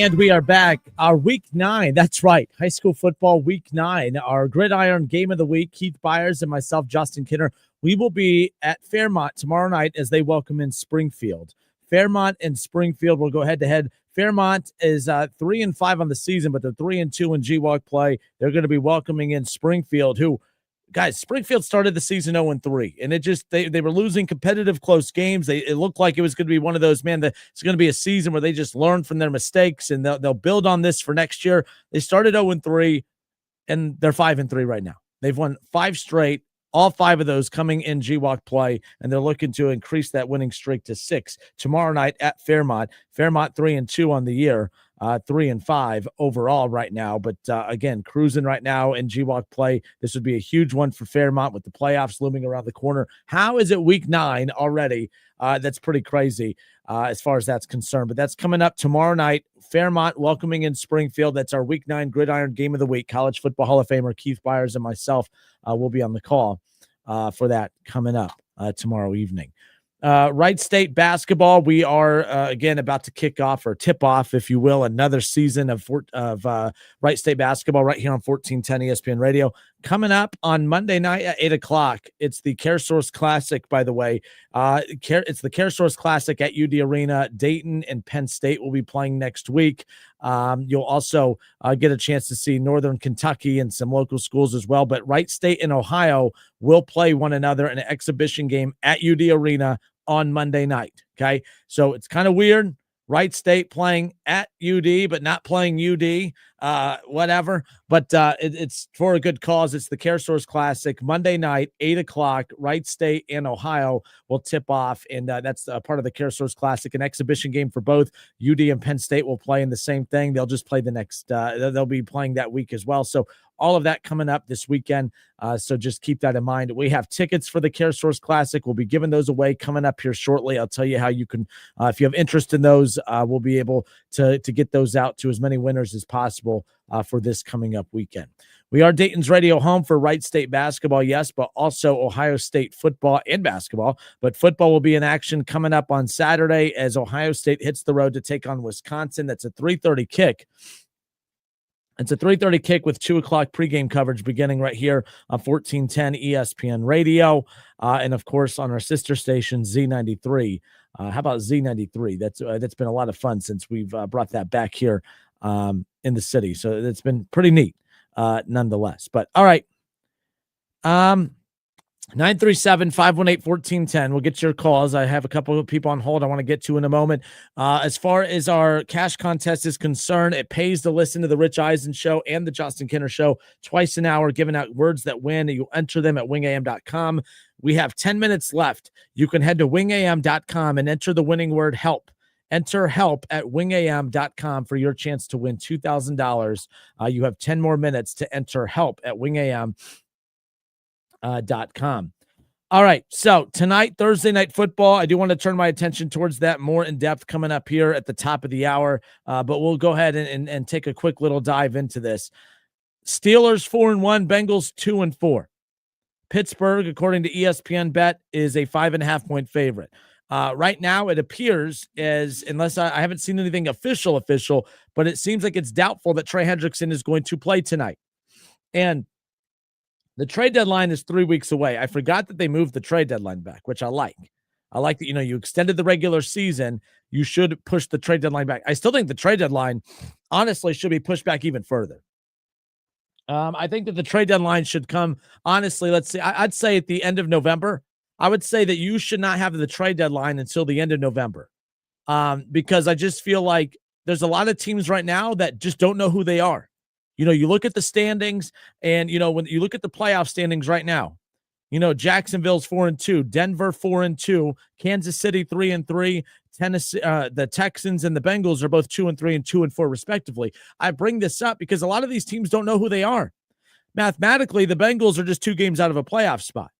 And we are back. Our week 9. That's right. High school football week 9. Our gridiron game of the week. Keith Byers and myself, Justin Kinner. We will be at Fairmont tomorrow night as they welcome in Springfield. Fairmont and Springfield will go head to head. Fairmont is 3-5 on the season, but they're 3-2 in GWalk play. They're going to be welcoming in Springfield, who, guys, Springfield started the season 0-3, and it just they were losing competitive close games. It looked like it was going to be one of those, man, that it's going to be a season where they just learn from their mistakes and they'll build on this for next year. They started 0-3, and they're 5-3 right now. They've won 5 straight. All 5 of those coming in GWalk play, and they're looking to increase that winning streak to 6 tomorrow night at Fairmont. Fairmont 3-2 on the year, 3-5 overall right now. But again, cruising right now in GWalk play. This would be a huge one for Fairmont with the playoffs looming around the corner. How is it week 9 already? That's pretty crazy as far as that's concerned. But that's coming up tomorrow night. Fairmont welcoming in Springfield. That's our week 9 gridiron game of the week. College Football Hall of Famer Keith Byers and myself will be on the call for that coming up tomorrow evening. Wright State basketball, we are again about to kick off or tip off, if you will, another season of Wright State basketball right here on 1410 ESPN Radio. Coming up on Monday night at 8 o'clock, it's the CareSource Classic, by the way. It's the CareSource Classic at UD Arena. Dayton and Penn State will be playing next week. You'll also get a chance to see Northern Kentucky and some local schools as well. But Wright State and Ohio will play one another in an exhibition game at UD Arena on Monday night. Okay, so it's kind of weird. Wright State playing at UD, but not playing UD, whatever. But it's for a good cause. It's the CareSource Classic, Monday night, 8 o'clock. Wright State and Ohio will tip off, and that's part of the CareSource Classic, an exhibition game for both. UD and Penn State will play in the same thing. They'll just play the next they'll be playing that week as well. So all of that coming up this weekend. So just keep that in mind. We have tickets for the CareSource Classic. We'll be giving those away coming up here shortly. I'll tell you how you can, if you have interest in those, we'll be able to get those out to as many winners as possible for this coming up weekend. We are Dayton's radio home for Wright State basketball, yes, but also Ohio State football and basketball. But football will be in action coming up on Saturday as Ohio State hits the road to take on Wisconsin. That's a 3:30 kick. It's a 3:30 kick with 2 o'clock pregame coverage beginning right here on 1410 ESPN Radio. And, of course, on our sister station, Z93. How about Z93? That's been a lot of fun since we've brought that back here in the city. So it's been pretty neat nonetheless. But, all right. 937-518-1410. We'll get your calls. I have a couple of people on hold I want to get to in a moment. As far as our cash contest is concerned, it pays to listen to the Rich Eisen Show and the Justin Kinner Show twice an hour, giving out words that win. You enter them at wingam.com. We have 10 minutes left. You can head to wingam.com and enter the winning word help. Enter help at wingam.com for your chance to win $2,000. You have 10 more minutes to enter help at wingam.com. All right, so tonight, Thursday night football, I do want to turn my attention towards that more in depth coming up here at the top of the hour, but we'll go ahead and take a quick little dive into this. Steelers 4-1, Bengals 2-4. Pittsburgh, according to ESPN Bet, is a 5.5-point favorite. Right now, it appears as, unless I haven't seen anything official, but it seems like it's doubtful that Trey Hendrickson is going to play tonight. And the trade deadline is 3 weeks away. I forgot that they moved the trade deadline back, which I like. I like that, you extended the regular season. You should push the trade deadline back. I still think the trade deadline, honestly, should be pushed back even further. I think that the trade deadline should come, honestly, let's see, I'd say at the end of November. I would say that you should not have the trade deadline until the end of November because I just feel like there's a lot of teams right now that just don't know who they are. You look at the standings and, when you look at the playoff standings right now, Jacksonville's 4-2, Denver 4-2, Kansas City 3-3, Tennessee, the Texans and the Bengals are both 2-3 and 2-4 respectively. I bring this up because a lot of these teams don't know who they are. Mathematically, the Bengals are just 2 games out of a playoff spot.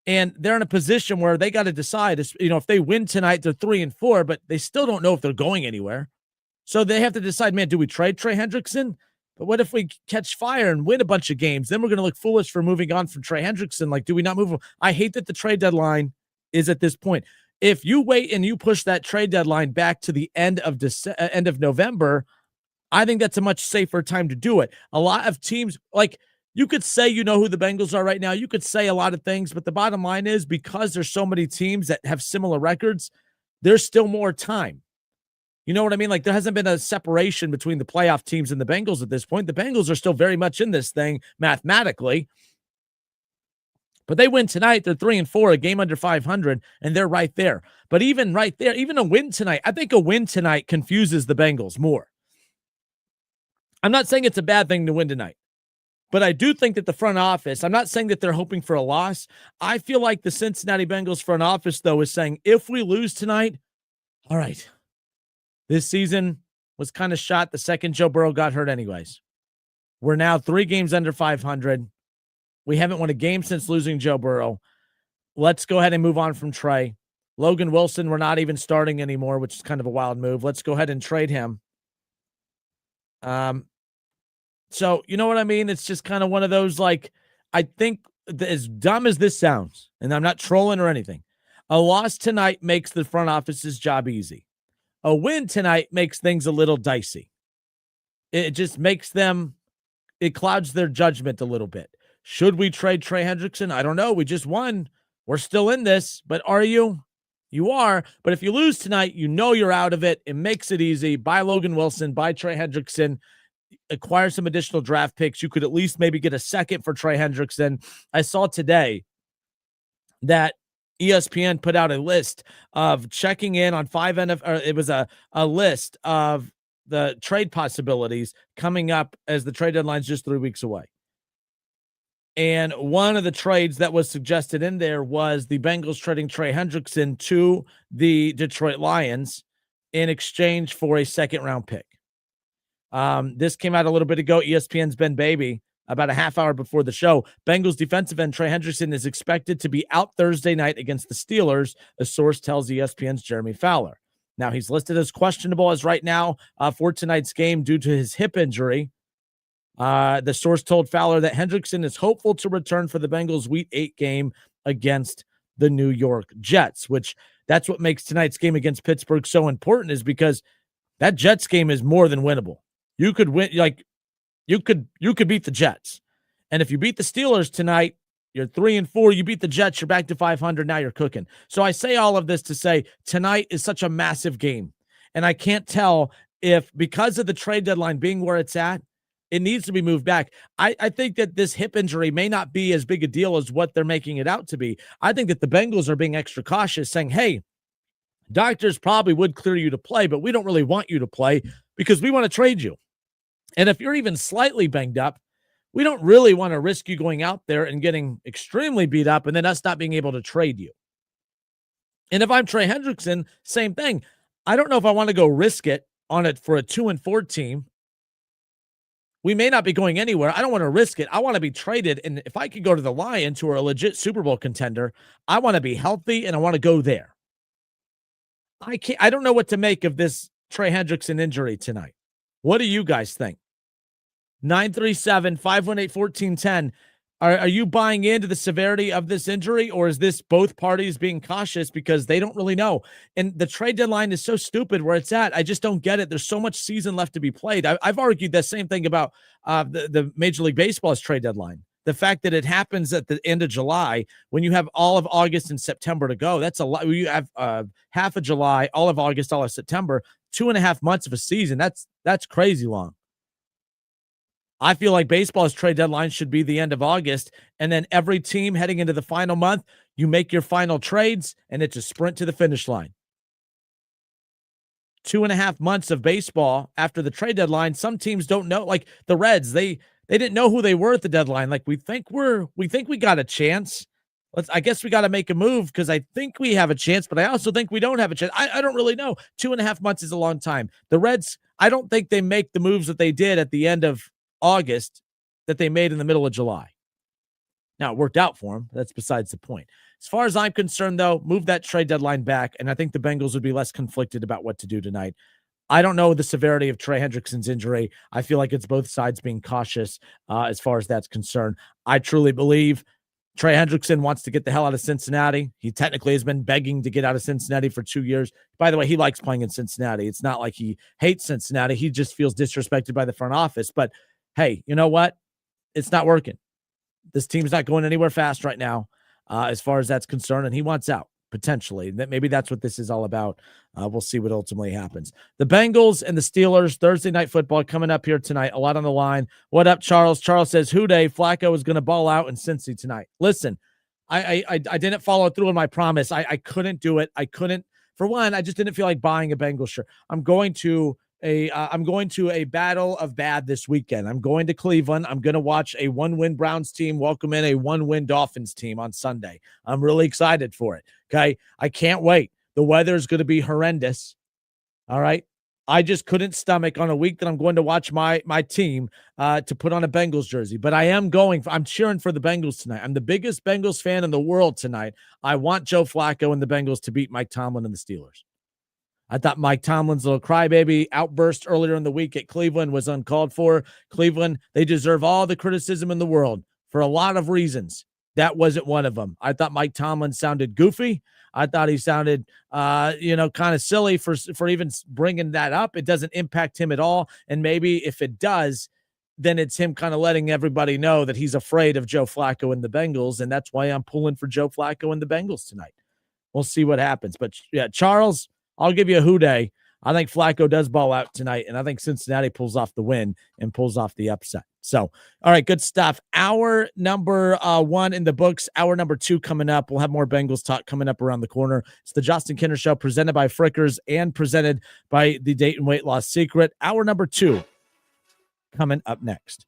And they're in a position where they got to decide, if they win tonight, they're 3-4, but they still don't know if they're going anywhere. So they have to decide, man, do we trade Trey Hendrickson? But what if we catch fire and win a bunch of games? Then we're going to look foolish for moving on from Trey Hendrickson. Like, do we not move him? I hate that the trade deadline is at this point. If you wait and you push that trade deadline back to the end of November, I think that's a much safer time to do it. A lot of teams, like you could say, you know who the Bengals are right now. You could say a lot of things, but the bottom line is because there's so many teams that have similar records, there's still more time. You know what I mean? Like there hasn't been a separation between the playoff teams and the Bengals at this point. The Bengals are still very much in this thing mathematically, but they win tonight. They're 3-4, a game under 500, and they're right there. But even right there, even a win tonight, I think a win tonight confuses the Bengals more. I'm not saying it's a bad thing to win tonight, but I do think that the front office, I'm not saying that they're hoping for a loss. I feel like the Cincinnati Bengals front office, though, is saying if we lose tonight, all right, this season was kind of shot the second Joe Burrow got hurt anyways. We're now 3 games under 500. We haven't won a game since losing Joe Burrow. Let's go ahead and move on from Trey. Logan Wilson, we're not even starting anymore, which is kind of a wild move. Let's go ahead and trade him. So you know what I mean? It's just kind of one of those, like, I think as dumb as this sounds, and I'm not trolling or anything, a loss tonight makes the front office's job easy. A win tonight makes things a little dicey. It just makes them, it clouds their judgment a little bit. Should we trade Trey Hendrickson? I don't know. We just won. We're still in this, but are you? You are. But if you lose tonight, you know you're out of it. It makes it easy. Buy Logan Wilson, buy Trey Hendrickson, acquire some additional draft picks. You could at least maybe get a second for Trey Hendrickson. I saw today that ESPN put out a list of checking in on 5 NFL. It was a list of the trade possibilities coming up as the trade deadline's just 3 weeks away. And one of the trades that was suggested in there was the Bengals trading Trey Hendrickson to the Detroit Lions in exchange for a second-round pick. This came out a little bit ago. ESPN's Ben Baby, about a half hour before the show. Bengals defensive end Trey Hendrickson is expected to be out Thursday night against the Steelers, a source tells ESPN's Jeremy Fowler. Now, he's listed as questionable as right now for tonight's game due to his hip injury. The source told Fowler that Hendrickson is hopeful to return for the Bengals' Week 8 game against the New York Jets, which that's what makes tonight's game against Pittsburgh so important, is because that Jets game is more than winnable. You could win, like you could beat the Jets. And if you beat the Steelers tonight, you're 3-4. You beat the Jets, you're back to 500. Now you're cooking. So I say all of this to say tonight is such a massive game. And I can't tell if, because of the trade deadline being where it's at, it needs to be moved back. I think that this hip injury may not be as big a deal as what they're making it out to be. I think that the Bengals are being extra cautious, saying, hey, doctors probably would clear you to play, but we don't really want you to play because we want to trade you. And if you're even slightly banged up, we don't really want to risk you going out there and getting extremely beat up and then us not being able to trade you. And if I'm Trey Hendrickson, same thing. I don't know if I want to go risk it on it for a 2-4 team. We may not be going anywhere. I don't want to risk it. I want to be traded. And if I could go to the Lions, who are a legit Super Bowl contender, I want to be healthy and I want to go there. I don't know what to make of this Trey Hendrickson injury tonight. What do you guys think? 937-518-1410. Are you buying into the severity of this injury, or is this both parties being cautious because they don't really know? And the trade deadline is so stupid where it's at. I just don't get it. There's so much season left to be played. I've argued the same thing about the Major League Baseball's trade deadline. The fact that it happens at the end of July when you have all of August and September to go. That's a lot. You have half of July, all of August, all of September, 2.5 months of a season. That's crazy long. I feel like baseball's trade deadline should be the end of August, and then every team heading into the final month, you make your final trades, and it's a sprint to the finish line. 2.5 months of baseball after the trade deadline. Some teams don't know, like the Reds, they didn't know who they were at the deadline. Like we think we got a chance. I guess we got to make a move because I think we have a chance, but I also think we don't have a chance. I don't really know. 2.5 months is a long time. The Reds, I don't think they make the moves that they did at the end of August that they made in the middle of July. Now, it worked out for them. That's besides the point. As far as I'm concerned, though, move that trade deadline back, and I think the Bengals would be less conflicted about what to do tonight. I don't know the severity of Trey Hendrickson's injury. I feel like it's both sides being cautious as far as that's concerned. I truly believe Trey Hendrickson wants to get the hell out of Cincinnati. He technically has been begging to get out of Cincinnati for 2 years. By the way, he likes playing in Cincinnati. It's not like he hates Cincinnati. He just feels disrespected by the front office. But hey, you know what? It's not working. This team's not going anywhere fast right now, as far as that's concerned, and he wants out, potentially. Maybe that's what this is all about. We'll see what ultimately happens. The Bengals and the Steelers, Thursday Night Football coming up here tonight. A lot on the line. What up, Charles? Charles says, Houday, Flacco is going to ball out in Cincy tonight. Listen, I didn't follow through on my promise. I couldn't do it. I couldn't. For one, I just didn't feel like buying a Bengals shirt. I'm going to a battle of bad this weekend. I'm going to Cleveland. I'm going to watch a 1-win Browns team welcome in a 1-win Dolphins team on Sunday. I'm really excited for it. Okay. I can't wait. The weather is going to be horrendous. All right. I just couldn't stomach on a week that I'm going to watch my team to put on a Bengals jersey. But I'm cheering for the Bengals tonight. I'm the biggest Bengals fan in the world tonight. I want Joe Flacco and the Bengals to beat Mike Tomlin and the Steelers. I thought Mike Tomlin's little crybaby outburst earlier in the week at Cleveland was uncalled for. Cleveland, they deserve all the criticism in the world for a lot of reasons. That wasn't one of them. I thought Mike Tomlin sounded goofy. I thought he sounded, kind of silly for even bringing that up. It doesn't impact him at all. And maybe if it does, then it's him kind of letting everybody know that he's afraid of Joe Flacco and the Bengals. And that's why I'm pulling for Joe Flacco and the Bengals tonight. We'll see what happens. But yeah, Charles, I'll give you a hooday. I think Flacco does ball out tonight, and I think Cincinnati pulls off the win and pulls off the upset. So, all right, good stuff. Hour number 1 in the books. Hour number 2 coming up. We'll have more Bengals talk coming up around the corner. It's the Justin Kinner Show, presented by Frickers and presented by the Dayton Weight Loss Secret. Hour number 2 coming up next.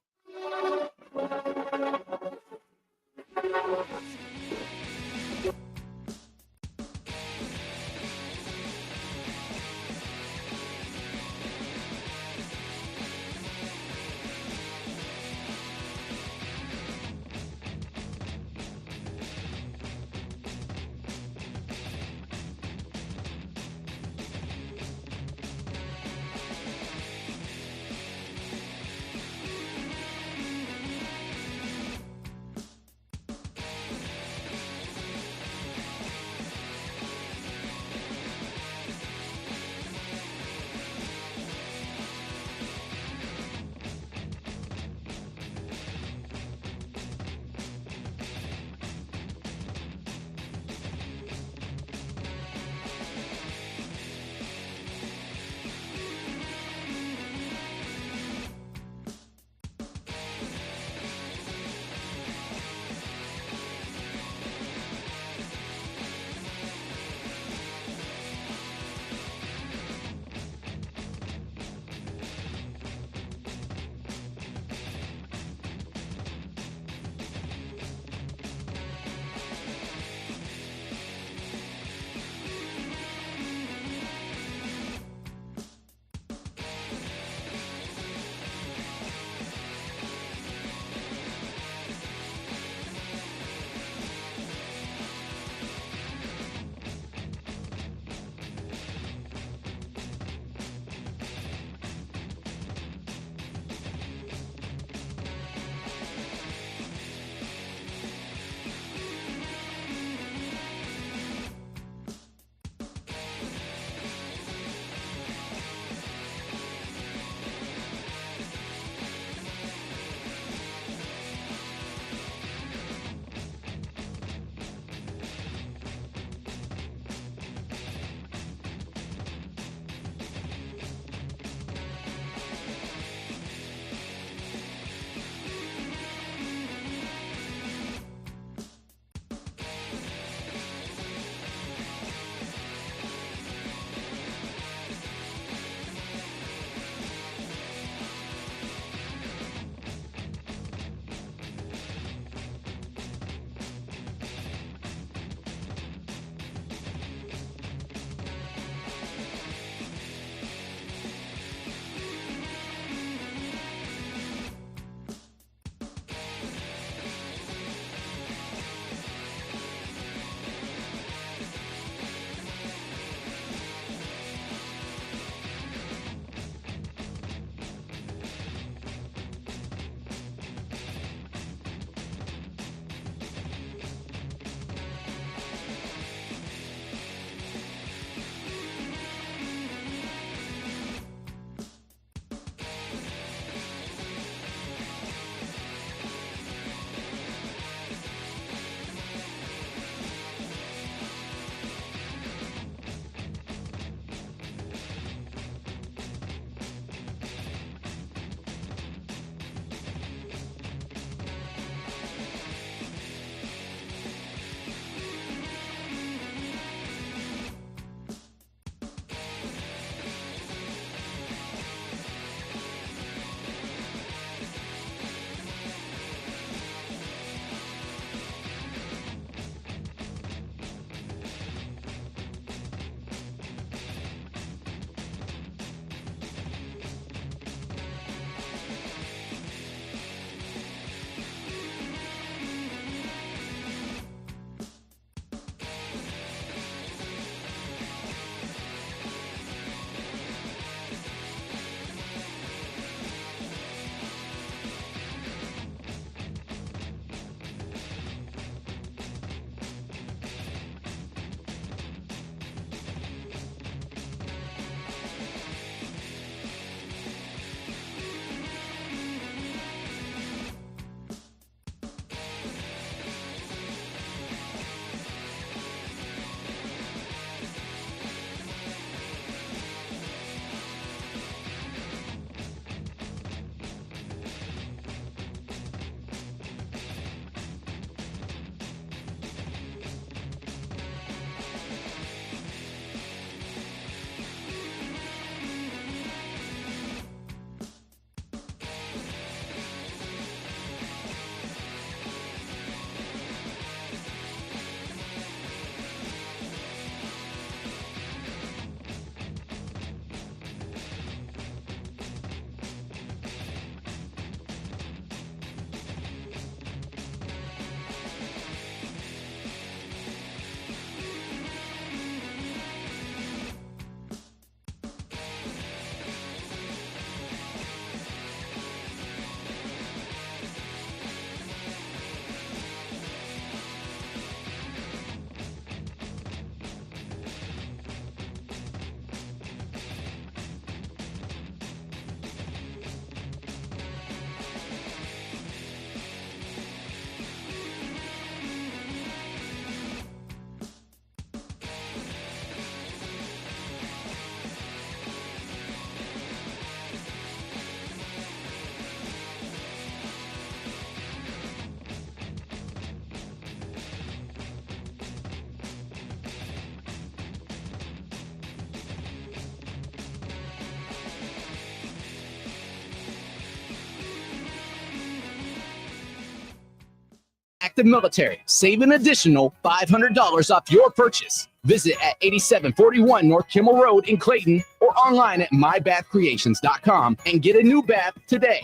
active military. Save an additional $500 off your purchase. Visit at 8741 North Kimmel Road in Clayton or online at mybathcreations.com and get a new bath today.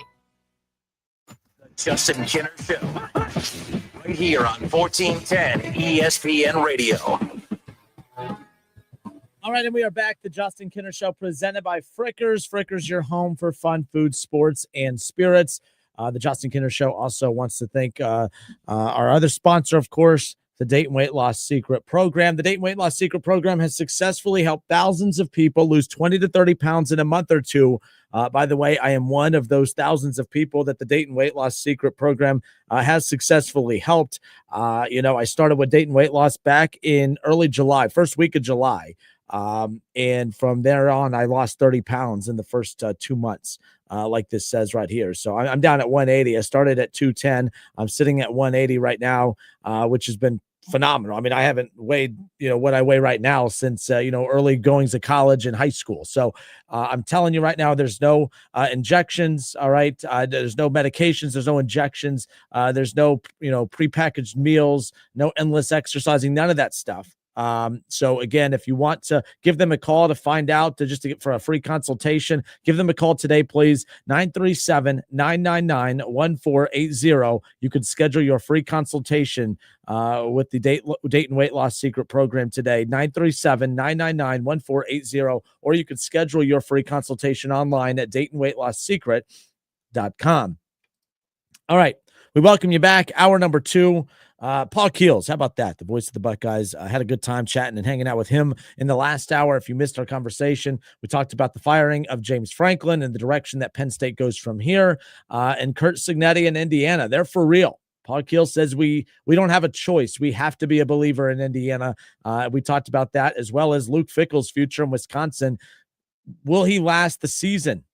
Justin Kinner Show. Right here on 1410 ESPN Radio. All right, and we are back. The Justin Kinner Show presented by Frickers. Frickers, your home for fun, food, sports, and spirits. The Justin Kinner Show also wants to thank our other sponsor, of course, the Dayton Weight Loss Secret Program. The Dayton Weight Loss Secret Program has successfully helped thousands of people lose 20 to 30 pounds in a month or two. By the way, I am one of those thousands of people that the Dayton Weight Loss Secret Program has successfully helped. I started with Dayton Weight Loss back in early July, first week of July. And from there on, I lost 30 pounds in the first 2 months, like this says right here. So I'm down at 180. I started at 210. I'm sitting at 180 right now, which has been phenomenal. I mean, I haven't weighed, what I weigh right now since, early goings of college and high school. So I'm telling you right now, there's no injections. All right. There's no medications. There's no injections. There's no, prepackaged meals, no endless exercising, none of that stuff. So again, if you want to give them a call to find out, to get for a free consultation, give them a call today, please. 937-999-1480. You could schedule your free consultation with the Dayton Weight Loss Secret Program today, 937-999-1480, or you could schedule your free consultation online at DaytonWeightLossSecret.com. All right. We welcome you back. Hour number 2. Paul Keels, how about that? The voice of the Buckeyes. I had a good time chatting and hanging out with him in the last hour. If you missed our conversation, we talked about the firing of James Franklin and the direction that Penn State goes from here. And Kurt Cignetti in Indiana, they're for real. Paul Keels says we don't have a choice. We have to be a believer in Indiana. We talked about that, as well as Luke Fickell's future in Wisconsin. Will he last the season?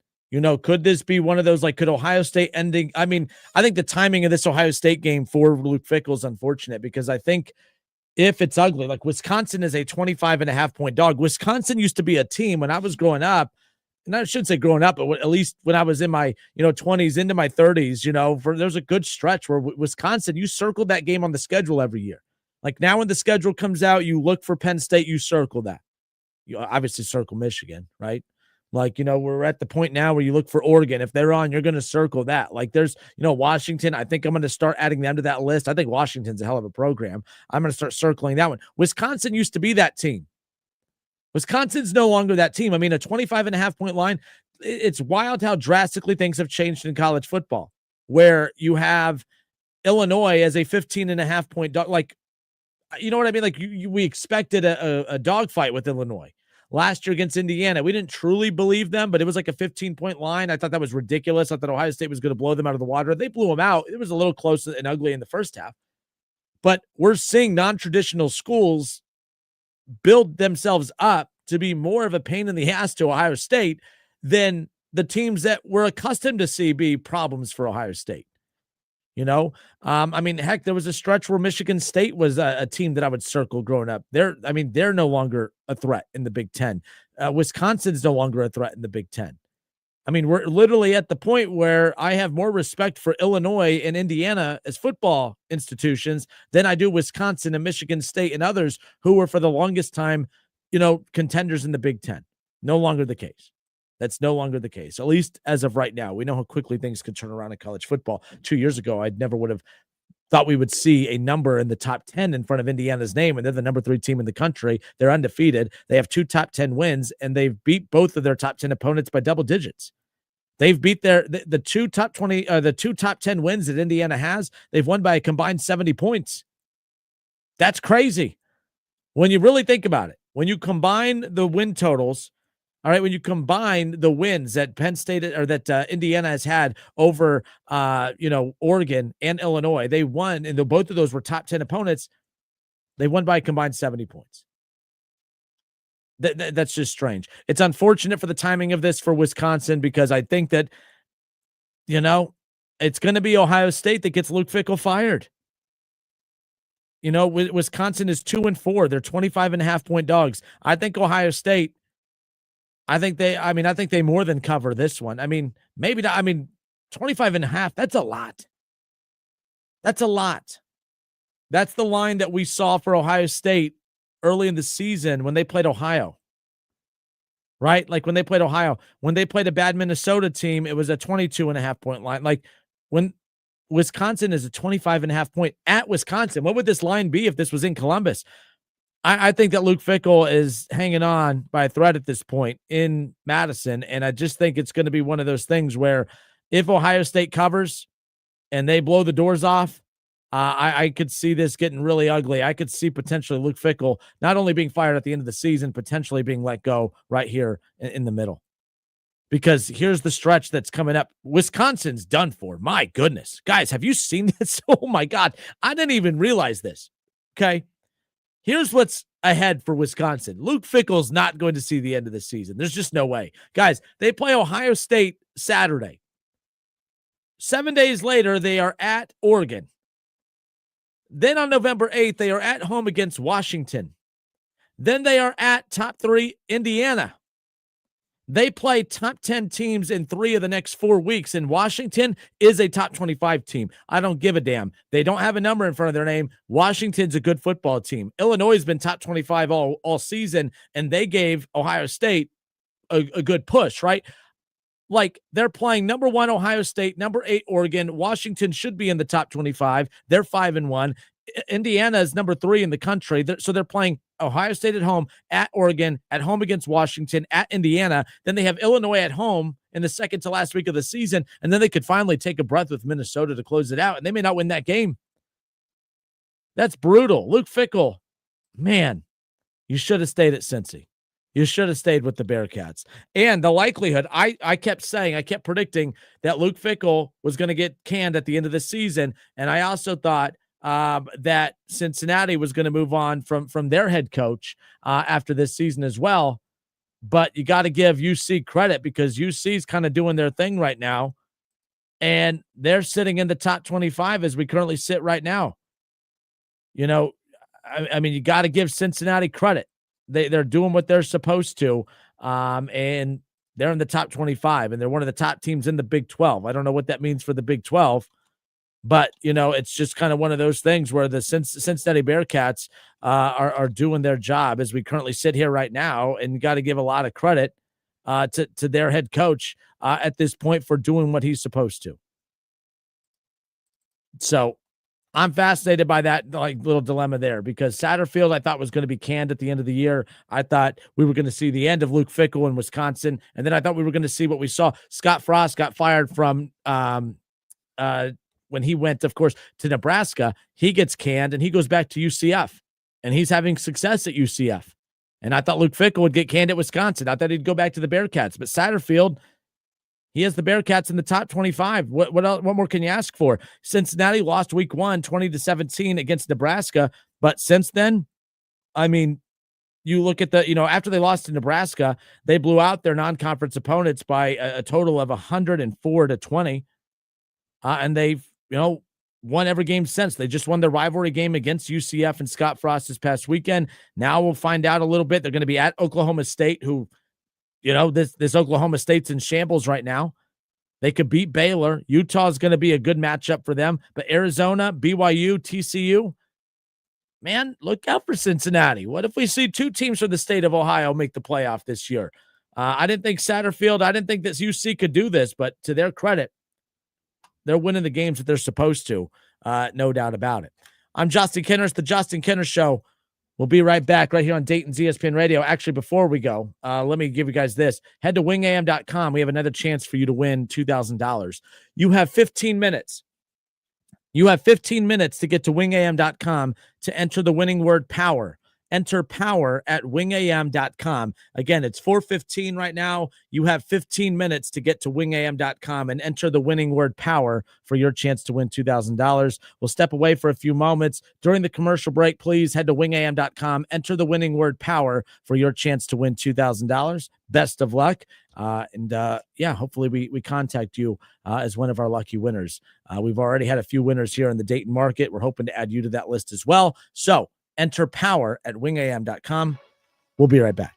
Could this be one of those, could Ohio State ending? I mean, I think the timing of this Ohio State game for Luke Fickell is unfortunate, because I think if it's ugly, Wisconsin is a 25.5 point dog. Wisconsin used to be a team when I was growing up, and I shouldn't say growing up, but at least when I was in my, 20s into my 30s, there's a good stretch where Wisconsin, you circled that game on the schedule every year. Now when the schedule comes out, you look for Penn State, you circle that. You obviously circle Michigan, right? We're at the point now where you look for Oregon. If they're on, you're going to circle that. There's, Washington. I think I'm going to start adding them to that list. I think Washington's a hell of a program. I'm going to start circling that one. Wisconsin used to be that team. Wisconsin's no longer that team. I mean, a 25.5 point line. It's wild how drastically things have changed in college football, where you have Illinois as a 15.5 point dog. You know what I mean? We expected a dogfight with Illinois. Last year against Indiana, we didn't truly believe them, but it was like a 15-point line. I thought that was ridiculous. I thought Ohio State was going to blow them out of the water. They blew them out. It was a little close and ugly in the first half. But we're seeing non-traditional schools build themselves up to be more of a pain in the ass to Ohio State than the teams that we're accustomed to see be problems for Ohio State. I mean, heck, there was a stretch where Michigan State was a team that I would circle growing up. They're no longer a threat in the Big Ten. Wisconsin's no longer a threat in the Big Ten. I mean, we're literally at the point where I have more respect for Illinois and Indiana as football institutions than I do Wisconsin and Michigan State and others who were for the longest time, contenders in the Big Ten. No longer the case. That's no longer the case, at least as of right now. We know how quickly things can turn around in college football. 2 years ago, I never would have thought we would see a number in the top 10 in front of Indiana's name, and they're the number 3 team in the country. They're undefeated. They have 2 top 10 wins, and they've beat both of their top 10 opponents by double digits. They've beat the 2 top 20, the 2 top 10 wins that Indiana has. They've won by a combined 70 points. That's crazy when you really think about it. When you combine the win totals. All right, when you combine the wins that Penn State or that Indiana has had over, Oregon and Illinois, they won, and both of those were top 10 opponents. They won by a combined 70 points. That's just strange. It's unfortunate for the timing of this for Wisconsin, because I think that, it's going to be Ohio State that gets Luke Fickell fired. Wisconsin is 2-4. They're 25.5 point dogs. I think Ohio State. I think they more than cover this one. I mean, maybe not. 25.5, that's a lot. That's a lot. That's the line that we saw for Ohio State early in the season when they played Ohio. Right? Like when they played Ohio, when they played a bad Minnesota team, it was a 22.5 point line. Like when Wisconsin is a 25.5 point at Wisconsin, what would this line be if this was in Columbus? I think that Luke Fickell is hanging on by a thread at this point in Madison. And I just think it's going to be one of those things where if Ohio State covers and they blow the doors off, I could see this getting really ugly. I could see potentially Luke Fickell not only being fired at the end of the season, potentially being let go right here in the middle. Because here's the stretch that's coming up. Wisconsin's done for. My goodness. Guys, have you seen this? Oh, my God. I didn't even realize this. Okay. Here's what's ahead for Wisconsin. Luke Fickell's not going to see the end of the season. There's just no way. Guys, they play Ohio State Saturday. 7 days later, they are at Oregon. Then on November 8th, they are at home against Washington. Then they are at top 3 Indiana. They play top 10 teams in 3 of the next 4 weeks, and Washington is a top 25 team. I don't give a damn. They don't have a number in front of their name. Washington's a good football team. Illinois has been top 25 all season, and they gave Ohio State a good push, right? Like they're playing number 1 Ohio State, number 8 Oregon. Washington should be in the top 25. They're 5-1. Indiana is number 3 in the country. So they're playing Ohio State at home, at Oregon, at home against Washington, at Indiana. Then they have Illinois at home in the second to last week of the season. And then they could finally take a breath with Minnesota to close it out. And they may not win that game. That's brutal. Luke Fickell, man, you should have stayed at Cincy. You should have stayed with the Bearcats. And the likelihood, I kept predicting that Luke Fickell was going to get canned at the end of the season. And I also thought that Cincinnati was going to move on from their head coach after this season as well. But you got to give UC credit because UC is kind of doing their thing right now. And they're sitting in the top 25 as we currently sit right now. You know, I mean, you got to give Cincinnati credit. They're doing what they're supposed to, and they're in the top 25, and they're one of the top teams in the Big 12. I don't know what that means for the Big 12, but, you know, it's just kind of one of those things where the Cincinnati Bearcats are doing their job as we currently sit here right now, and you got to give a lot of credit to their head coach at this point for doing what he's supposed to. So I'm fascinated by that little dilemma there because Satterfield I thought was going to be canned at the end of the year. I thought we were going to see the end of Luke Fickell in Wisconsin, and then I thought we were going to see what we saw. Scott Frost got fired from when he went, of course, to Nebraska. He gets canned, and he goes back to UCF, and he's having success at UCF. And I thought Luke Fickell would get canned at Wisconsin. I thought he'd go back to the Bearcats, but Satterfield, he has the Bearcats in the top 25. What more can you ask for? Cincinnati lost week 1, 20-17 against Nebraska. But since then, I mean, you look at after they lost to Nebraska, they blew out their non-conference opponents by a total of 104-20. And they've, won every game since. They just won their rivalry game against UCF and Scott Frost this past weekend. Now we'll find out a little bit. They're going to be at Oklahoma State, who, this Oklahoma State's in shambles right now. They could beat Baylor. Utah is going to be a good matchup for them. But Arizona, BYU, TCU, man, look out for Cincinnati. What if we see 2 teams from the state of Ohio make the playoff this year? I didn't think Satterfield, I didn't think this UC could do this, but to their credit, they're winning the games that they're supposed to. No doubt about it. I'm Justin Kinner. It's the Justin Kinner Show. We'll be right back right here on Dayton's ESPN Radio. Actually, before we go, let me give you guys this. Head to wingam.com. We have another chance for you to win $2,000. You have 15 minutes. You have 15 minutes to get to wingam.com to enter the winning word power. Enter power at wingam.com. Again, it's 4:15 right now. You have 15 minutes to get to wingam.com and enter the winning word power for your chance to win $2,000. We'll step away for a few moments. During the commercial break, please head to wingam.com. Enter the winning word power for your chance to win $2,000. Best of luck. Hopefully we contact you as one of our lucky winners. We've already had a few winners here in the Dayton market. We're hoping to add you to that list as well. So enter power at wingam.com. We'll be right back.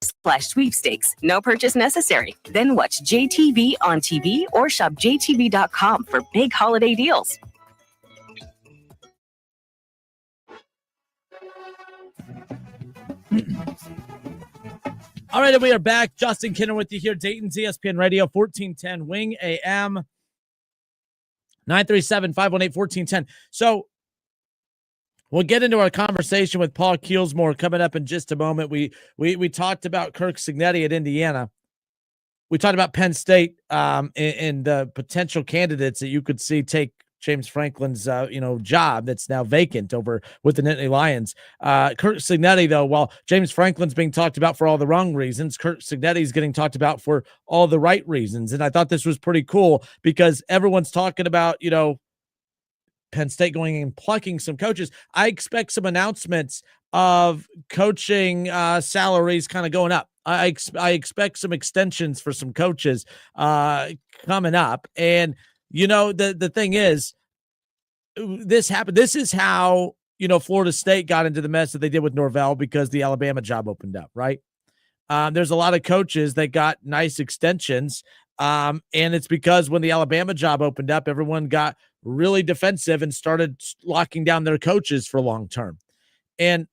JTV.com/sweepstakes. No purchase necessary. Then watch JTV on TV or shop JTV.com for big holiday deals. All right, and we are back. Justin Kinner with you here, Dayton's ESPN Radio, 1410 Wing AM, 937-518-1410. So we'll get into our conversation with Paul Keels more coming up in just a moment. We talked about Kirk Cignetti at Indiana. We talked about Penn State and the potential candidates that you could see take James Franklin's job that's now vacant over with the Nittany Lions. Kirk Cignetti, though, while James Franklin's being talked about for all the wrong reasons, Kirk Cignetti is getting talked about for all the right reasons. And I thought this was pretty cool because everyone's talking about, Penn State going and plucking some coaches. I expect some announcements of coaching salaries kind of going up. I expect some extensions for some coaches coming up. And the thing is, this happened. This is how, Florida State got into the mess that they did with Norvell because the Alabama job opened up, right? There's a lot of coaches that got nice extensions. And it's because when the Alabama job opened up, everyone got really defensive and started locking down their coaches for long term. And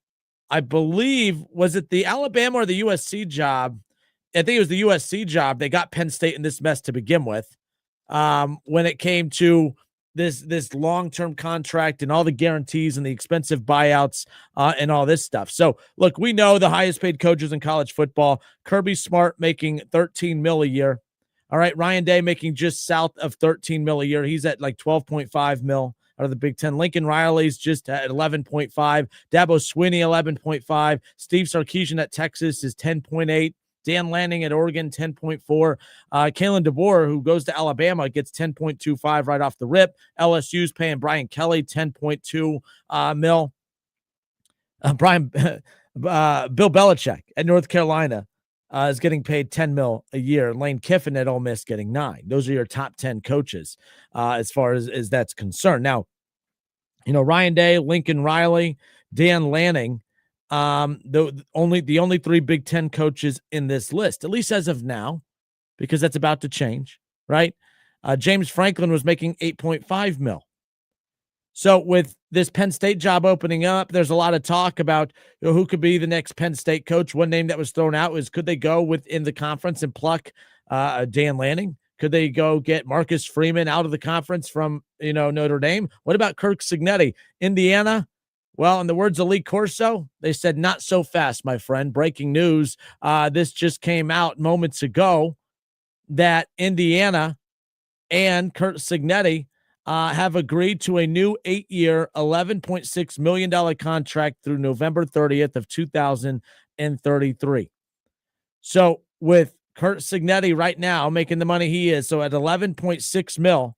I believe, was it the Alabama or the USC job? I think it was the USC job. They got Penn State in this mess to begin with. When it came to this long-term contract and all the guarantees and the expensive buyouts and all this stuff. So look, we know the highest paid coaches in college football. Kirby Smart making $13 million a year. All right, Ryan Day making just south of $13 million a year. He's at like $12.5 million out of the Big Ten. Lincoln Riley's just at 11.5. Dabo Swinney 11.5. Steve Sarkisian at Texas is 10.8. Dan Lanning at Oregon, 10.4. Kalen DeBoer, who goes to Alabama, gets 10.25 right off the rip. LSU's paying Brian Kelly 10.2 mil. Bill Belichick at North Carolina is getting paid 10 mil a year. Lane Kiffin at Ole Miss getting 9. Those are your top 10 coaches as far as that's concerned. Now, Ryan Day, Lincoln Riley, Dan Lanning, the only 3 Big Ten coaches in this list, at least as of now, because that's about to change, right? James Franklin was making 8.5 mil. So with this Penn State job opening up, there's a lot of talk about who could be the next Penn State coach. One name that was thrown out was, could they go within the conference and pluck Dan Lanning? Could they go get Marcus Freeman out of the conference from, Notre Dame? What about Kirk Cignetti? Indiana? Well, in the words of Lee Corso, they said, not so fast, my friend. Breaking news. This just came out moments ago that Indiana and Kirk Cignetti have agreed to a new 8-year, $11.6 million contract through November 30th of 2033. So with Kirk Cignetti right now making the money he is, so at 11.6 mil,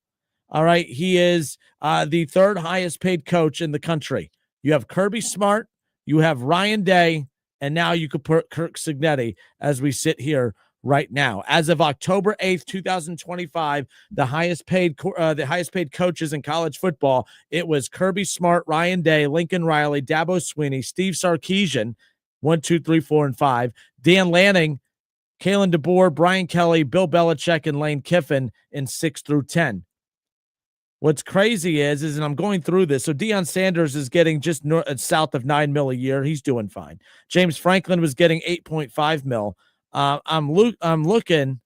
all right, he is the 3rd highest paid coach in the country. You have Kirby Smart, you have Ryan Day, and now you could put Kirk Cignetti as we sit here right now. As of October 8th, 2025, the highest paid coaches in college football, it was Kirby Smart, Ryan Day, Lincoln Riley, Dabo Swinney, Steve Sarkisian, 1, 2, 3, 4, and 5, Dan Lanning, Kalen DeBoer, Brian Kelly, Bill Belichick, and Lane Kiffin in 6 through 10. What's crazy is, and I'm going through this. So Deion Sanders is getting just south of 9 mil a year. He's doing fine. James Franklin was getting 8.5 mil. I'm looking.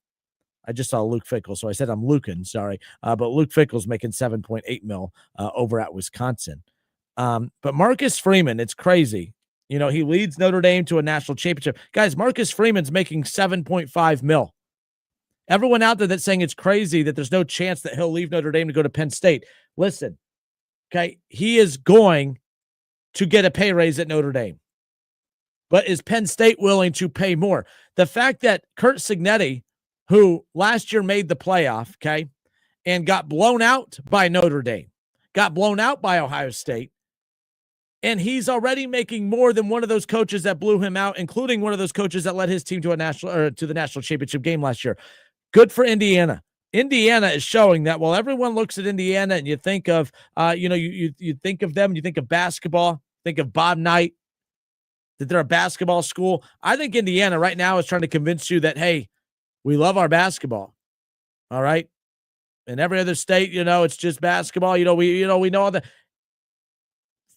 I just saw Luke Fickell, so I said I'm looking. Sorry, but Luke Fickell's making 7.8 mil over at Wisconsin. But Marcus Freeman, it's crazy. He leads Notre Dame to a national championship. Guys, Marcus Freeman's making 7.5 mil. Everyone out there that's saying it's crazy that there's no chance that he'll leave Notre Dame to go to Penn State. Listen, okay, he is going to get a pay raise at Notre Dame. But is Penn State willing to pay more? The fact that Kirk Cignetti, who last year made the playoff, okay, and got blown out by Notre Dame, got blown out by Ohio State, and he's already making more than one of those coaches that blew him out, including one of those coaches that led his team to the national championship game last year. Good for Indiana. Indiana is showing that while everyone looks at Indiana and you think of, you think of them, you think of basketball, think of Bob Knight, that they're a basketball school. I think Indiana right now is trying to convince you that, hey, we love our basketball. All right. In every other state, it's just basketball. We know all the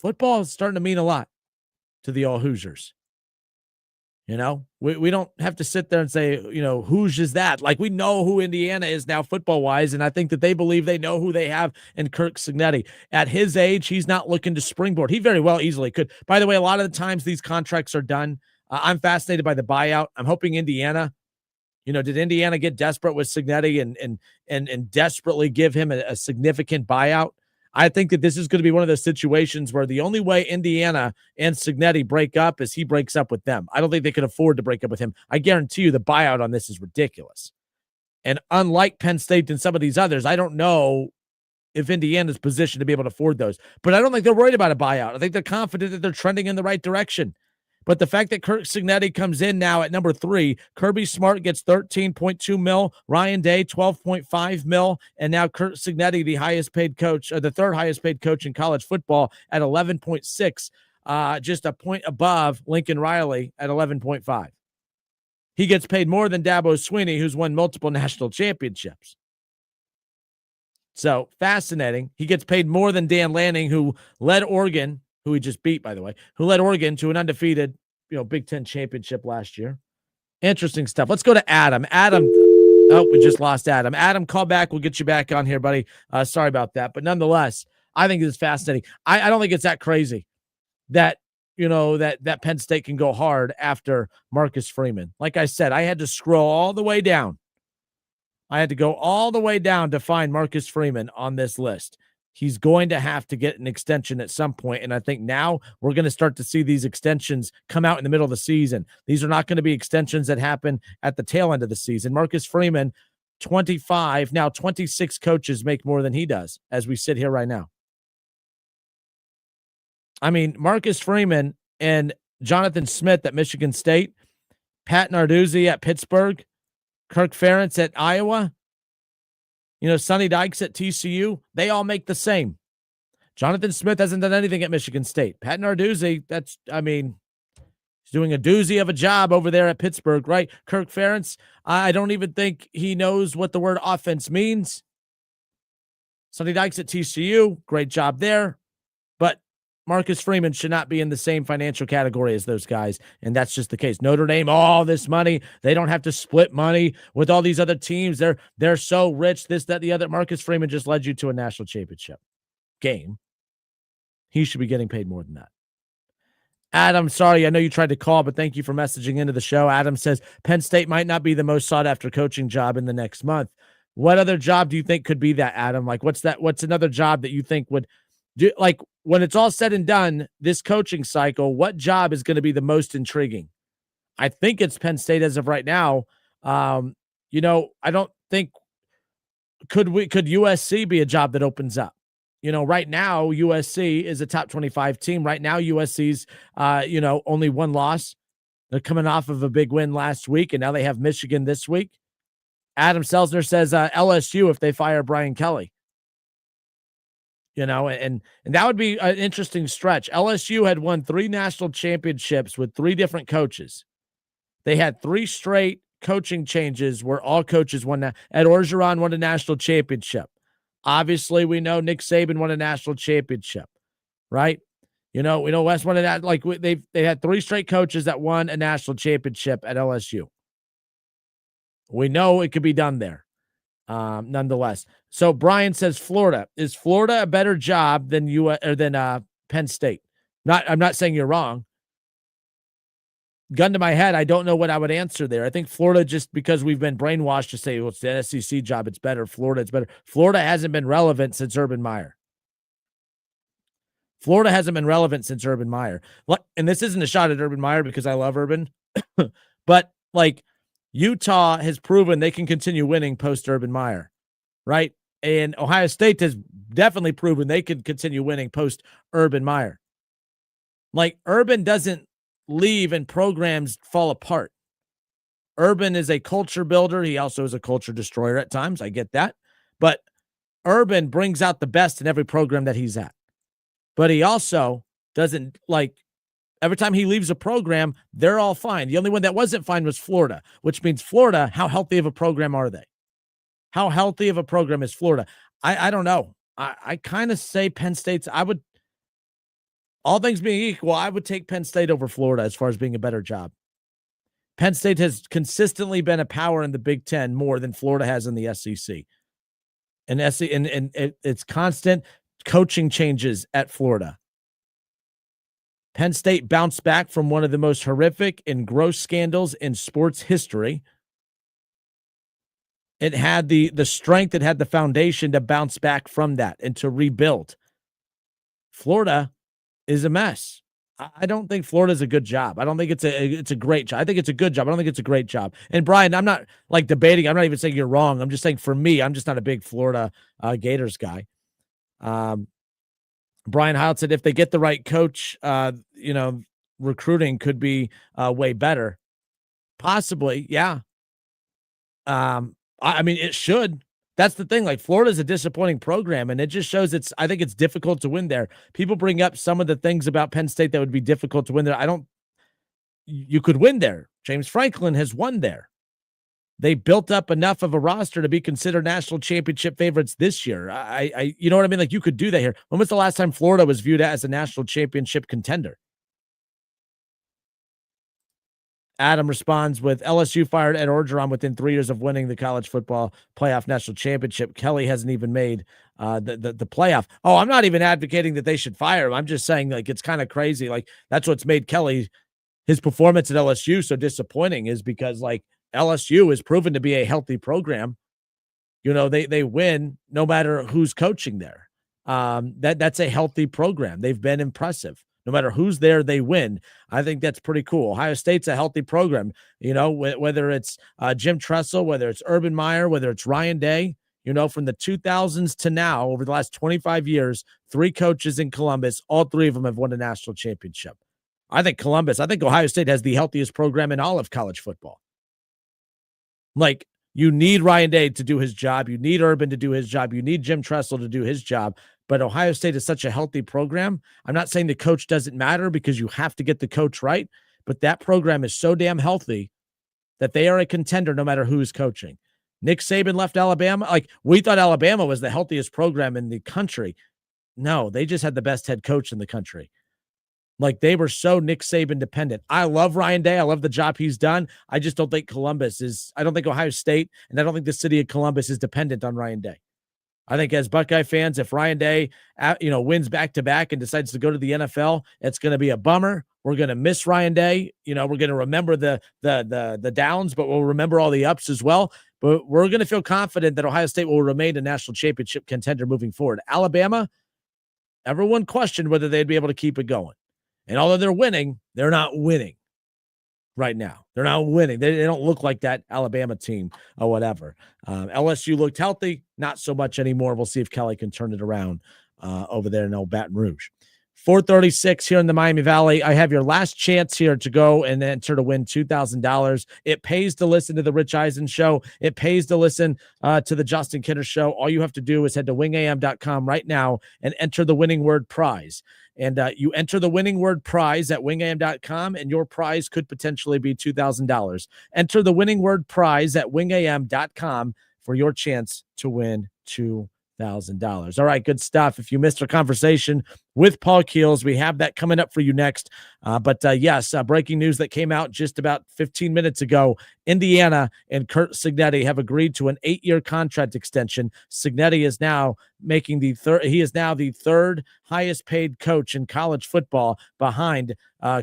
football is starting to mean a lot to the all Hoosiers. We don't have to sit there and say, who's is that? Like, we know who Indiana is now football wise. And I think that they believe they know who they have in Kirk Cignetti. At his age, he's not looking to springboard. He very well easily could. By the way, a lot of the times these contracts are done. I'm fascinated by the buyout. I'm hoping Indiana, did Indiana get desperate with Cignetti and desperately give him a significant buyout? I think that this is going to be one of those situations where the only way Indiana and Cignetti break up is he breaks up with them. I don't think they can afford to break up with him. I guarantee you the buyout on this is ridiculous. And unlike Penn State and some of these others, I don't know if Indiana's positioned to be able to afford those. But I don't think they're worried about a buyout. I think they're confident that they're trending in the right direction. But the fact that Kirk Cignetti comes in now at number 3, Kirby Smart gets $13.2 million, Ryan Day $12.5 million, and now Kirk Cignetti, the highest paid coach, or the third highest paid coach in college football at 11.6, just a point above Lincoln Riley at 11.5. He gets paid more than Dabo Swinney, who's won multiple national championships. So fascinating. He gets paid more than Dan Lanning, who led Oregon, who he just beat, by the way, who led Oregon to an undefeated, Big Ten championship last year. Interesting stuff. Let's go to Adam. Adam, we just lost Adam. Adam, call back. We'll get you back on here, buddy. Sorry about that. But nonetheless, I think it's fascinating. I don't think it's that crazy that, that Penn State can go hard after Marcus Freeman. Like I said, I had to scroll all the way down. I had to go all the way down to find Marcus Freeman on this list. He's going to have to get an extension at some point, and I think now we're going to start to see these extensions come out in the middle of the season. These are not going to be extensions that happen at the tail end of the season. Marcus Freeman, 25, now 26 coaches make more than he does as we sit here right now. I mean, Marcus Freeman and Jonathan Smith at Michigan State, Pat Narduzzi at Pittsburgh, Kirk Ferentz at Iowa, Sonny Dykes at TCU, they all make the same. Jonathan Smith hasn't done anything at Michigan State. Pat Narduzzi, he's doing a doozy of a job over there at Pittsburgh, right? Kirk Ferentz, I don't even think he knows what the word offense means. Sonny Dykes at TCU, great job there. But Marcus Freeman should not be in the same financial category as those guys, and that's just the case. Notre Dame, all this money. They don't have to split money with all these other teams. They're so rich, this, that, the other. Marcus Freeman just led you to a national championship game. He should be getting paid more than that. Adam, sorry, I know you tried to call, but thank you for messaging into the show. Adam says, Penn State might not be the most sought-after coaching job in the next month. What other job do you think could be that, Adam? Like, what's another job that you think would do, like, when it's all said and done, this coaching cycle, what job is going to be the most intriguing? I think it's Penn State as of right now. I don't think could USC be a job that opens up? Right now USC is a top 25 team. Right now USC's only one loss. They're coming off of a big win last week, and now they have Michigan this week. Adam Selzner says LSU if they fire Brian Kelly. And that would be an interesting stretch. LSU had won 3 national championships with 3 different coaches. They had 3 straight coaching changes where all coaches won. Ed Orgeron won a national championship. Obviously, we know Nick Saban won a national championship, right? We know West won that. Like, they had 3 straight coaches that won a national championship at LSU. We know it could be done there. Nonetheless. So Brian says Florida. Is Florida a better job than Penn State? I'm not saying you're wrong. Gun to my head, I don't know what I would answer there. I think Florida, just because we've been brainwashed to say, well, it's the SEC job, it's better. Florida, it's better. Florida hasn't been relevant since Urban Meyer. And this isn't a shot at Urban Meyer because I love Urban, but like, Utah has proven they can continue winning post Urban Meyer, right? And Ohio State has definitely proven they can continue winning post Urban Meyer. Like, Urban doesn't leave and programs fall apart. Urban is a culture builder. He also is a culture destroyer at times. I get that. But Urban brings out the best in every program that he's at. But he also doesn't, like, Every time he leaves a program, they're all fine. The only one that wasn't fine was Florida, which means Florida, how healthy of a program are they? How healthy of a program is Florida? I don't know. I kind of say Penn State's, all things being equal, I would take Penn State over Florida as far as being a better job. Penn State has consistently been a power in the Big Ten more than Florida has in the SEC. And it's constant coaching changes at Florida. Penn State bounced back from one of the most horrific and gross scandals in sports history. It had the strength, it had the foundation to bounce back from that and to rebuild. Florida is a mess. I don't think Florida's a good job. I don't think it's a great job. I think it's a good job. I don't think it's a great job. And Brian, I'm not like debating. I'm not even saying you're wrong. I'm just saying for me, I'm just not a big Florida Gators guy. Brian Hyatt said if they get the right coach, recruiting could be way better. Possibly, yeah. I mean, it should. That's the thing. Like, Florida's a disappointing program, and it just shows I think it's difficult to win there. People bring up some of the things about Penn State that would be difficult to win there. You could win there. James Franklin has won there. They built up enough of a roster to be considered national championship favorites this year. You know what I mean? Like, you could do that here. When was the last time Florida was viewed as a national championship contender? Adam responds with LSU fired Ed Orgeron within 3 years of winning the college football playoff national championship. Kelly hasn't even made the playoff. Oh, I'm not even advocating that they should fire him. I'm just saying, like, it's kind of crazy. Like, that's what's made Kelly, his performance at LSU so disappointing, is because, like, LSU is proven to be a healthy program. You know, they win no matter who's coaching there. That's a healthy program. They've been impressive. No matter who's there, they win. I think that's pretty cool. Ohio State's a healthy program. You know, whether it's Jim Tressel, whether it's Urban Meyer, whether it's Ryan Day, you know, from the 2000s to now, over the last 25 years, 3 coaches in Columbus, all 3 of them have won a national championship. I think Ohio State has the healthiest program in all of college football. Like, you need Ryan Day to do his job. You need Urban to do his job. You need Jim Tressel to do his job. But Ohio State is such a healthy program. I'm not saying the coach doesn't matter, because you have to get the coach right. But that program is so damn healthy that they are a contender no matter who's coaching. Nick Saban left Alabama. Like, we thought Alabama was the healthiest program in the country. No, they just had the best head coach in the country. Like, they were so Nick Saban dependent. I love Ryan Day. I love the job he's done. I just don't think I don't think Ohio State, and I don't think the city of Columbus is dependent on Ryan Day. I think as Buckeye fans, if Ryan Day, wins back-to-back and decides to go to the NFL, it's going to be a bummer. We're going to miss Ryan Day. You know, we're going to remember the downs, but we'll remember all the ups as well. But we're going to feel confident that Ohio State will remain a national championship contender moving forward. Alabama, everyone questioned whether they'd be able to keep it going. And although they're winning, they're not winning right now. They're not winning. They don't look like that Alabama team or whatever. LSU looked healthy, not so much anymore. We'll see if Kelly can turn it around over there in Old Baton Rouge. 436 here in the Miami Valley. I have your last chance here to go and enter to win $2,000. It pays to listen to the Rich Eisen Show. It pays to listen to the Justin Kidder Show. All you have to do is head to wingam.com right now and enter the winning word prize. And you enter the winning word prize at wingam.com, and your prize could potentially be $2,000. Enter the winning word prize at wingam.com for your chance to win $2,000. All right, good stuff. If you missed our conversation with Paul Keels, we have that coming up for you next. Yes, breaking news that came out just about 15 minutes ago. Indiana and Curt Cignetti have agreed to an 8-year contract extension. Cignetti is now the third highest paid coach in college football, behind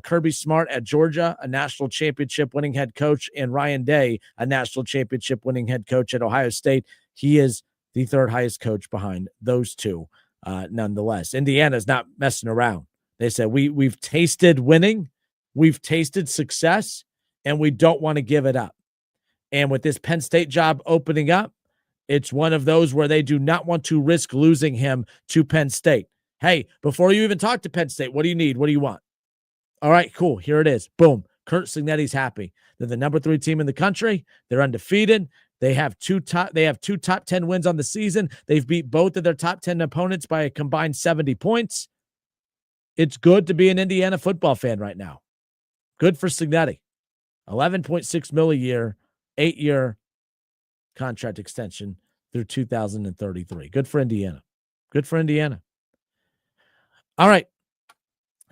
Kirby Smart at Georgia, a national championship winning head coach, and Ryan Day, a national championship winning head coach at Ohio State. He is the third highest coach behind those two. Nonetheless, Indiana's not messing around. They said, we've tasted winning, we've tasted success, and we don't want to give it up. And with this Penn State job opening up, it's one of those where they do not want to risk losing him to Penn State. Hey, before you even talk to Penn State, what do you need? What do you want? All right, cool. Here it is. Boom. Curt Cignetti's happy. They're the number 3 team in the country. They're undefeated. They have two top 10 wins on the season. They've beat both of their top 10 opponents by a combined 70 points. it's good to be an Indiana football fan right now. Good for Signetti. $11.6 million a year, 8-year contract extension through 2033. Good for Indiana. Good for Indiana. All right.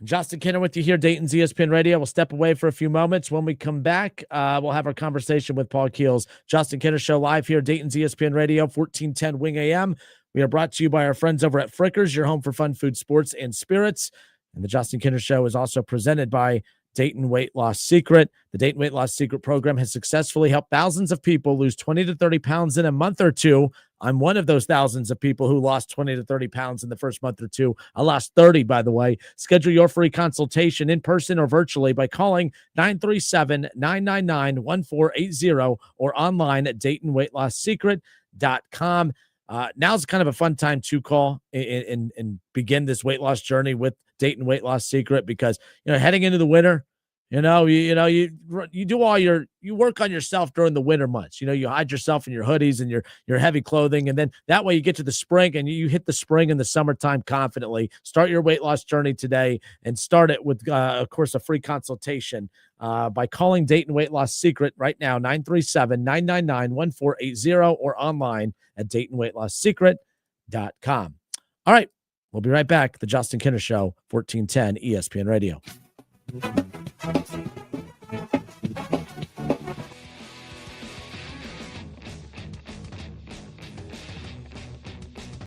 Justin Kinner with you here, Dayton's ESPN Radio. We'll step away for a few moments. When we come back, we'll have our conversation with Paul Keels. Justin Kinner Show live here, Dayton's ESPN Radio, 1410 Wing AM. We are brought to you by our friends over at Frickers, your home for fun food, sports, and spirits. And the Justin Kinner Show is also presented by Dayton Weight Loss Secret. The Dayton Weight Loss Secret program has successfully helped thousands of people lose 20 to 30 pounds in a month or two. I'm one of those thousands of people who lost 20 to 30 pounds in the first month or two. I lost 30, by the way. Schedule your free consultation in person or virtually by calling 937-999-1480 or online at DaytonWeightLossSecret.com. Now's kind of a fun time to call and begin this weight loss journey with Dayton Weight Loss Secret, because heading into the winter, you do you work on yourself during the winter months. You hide yourself in your hoodies and your heavy clothing, and then that way you get to the spring and you hit the spring and the summertime confidently. Start your weight loss journey today and start it with, of course, a free consultation by calling Dayton Weight Loss Secret right now, 937-999-1480 or online at DaytonWeightLossSecret.com. All right. We'll be right back. The Justin Kinner Show, 1410 ESPN Radio.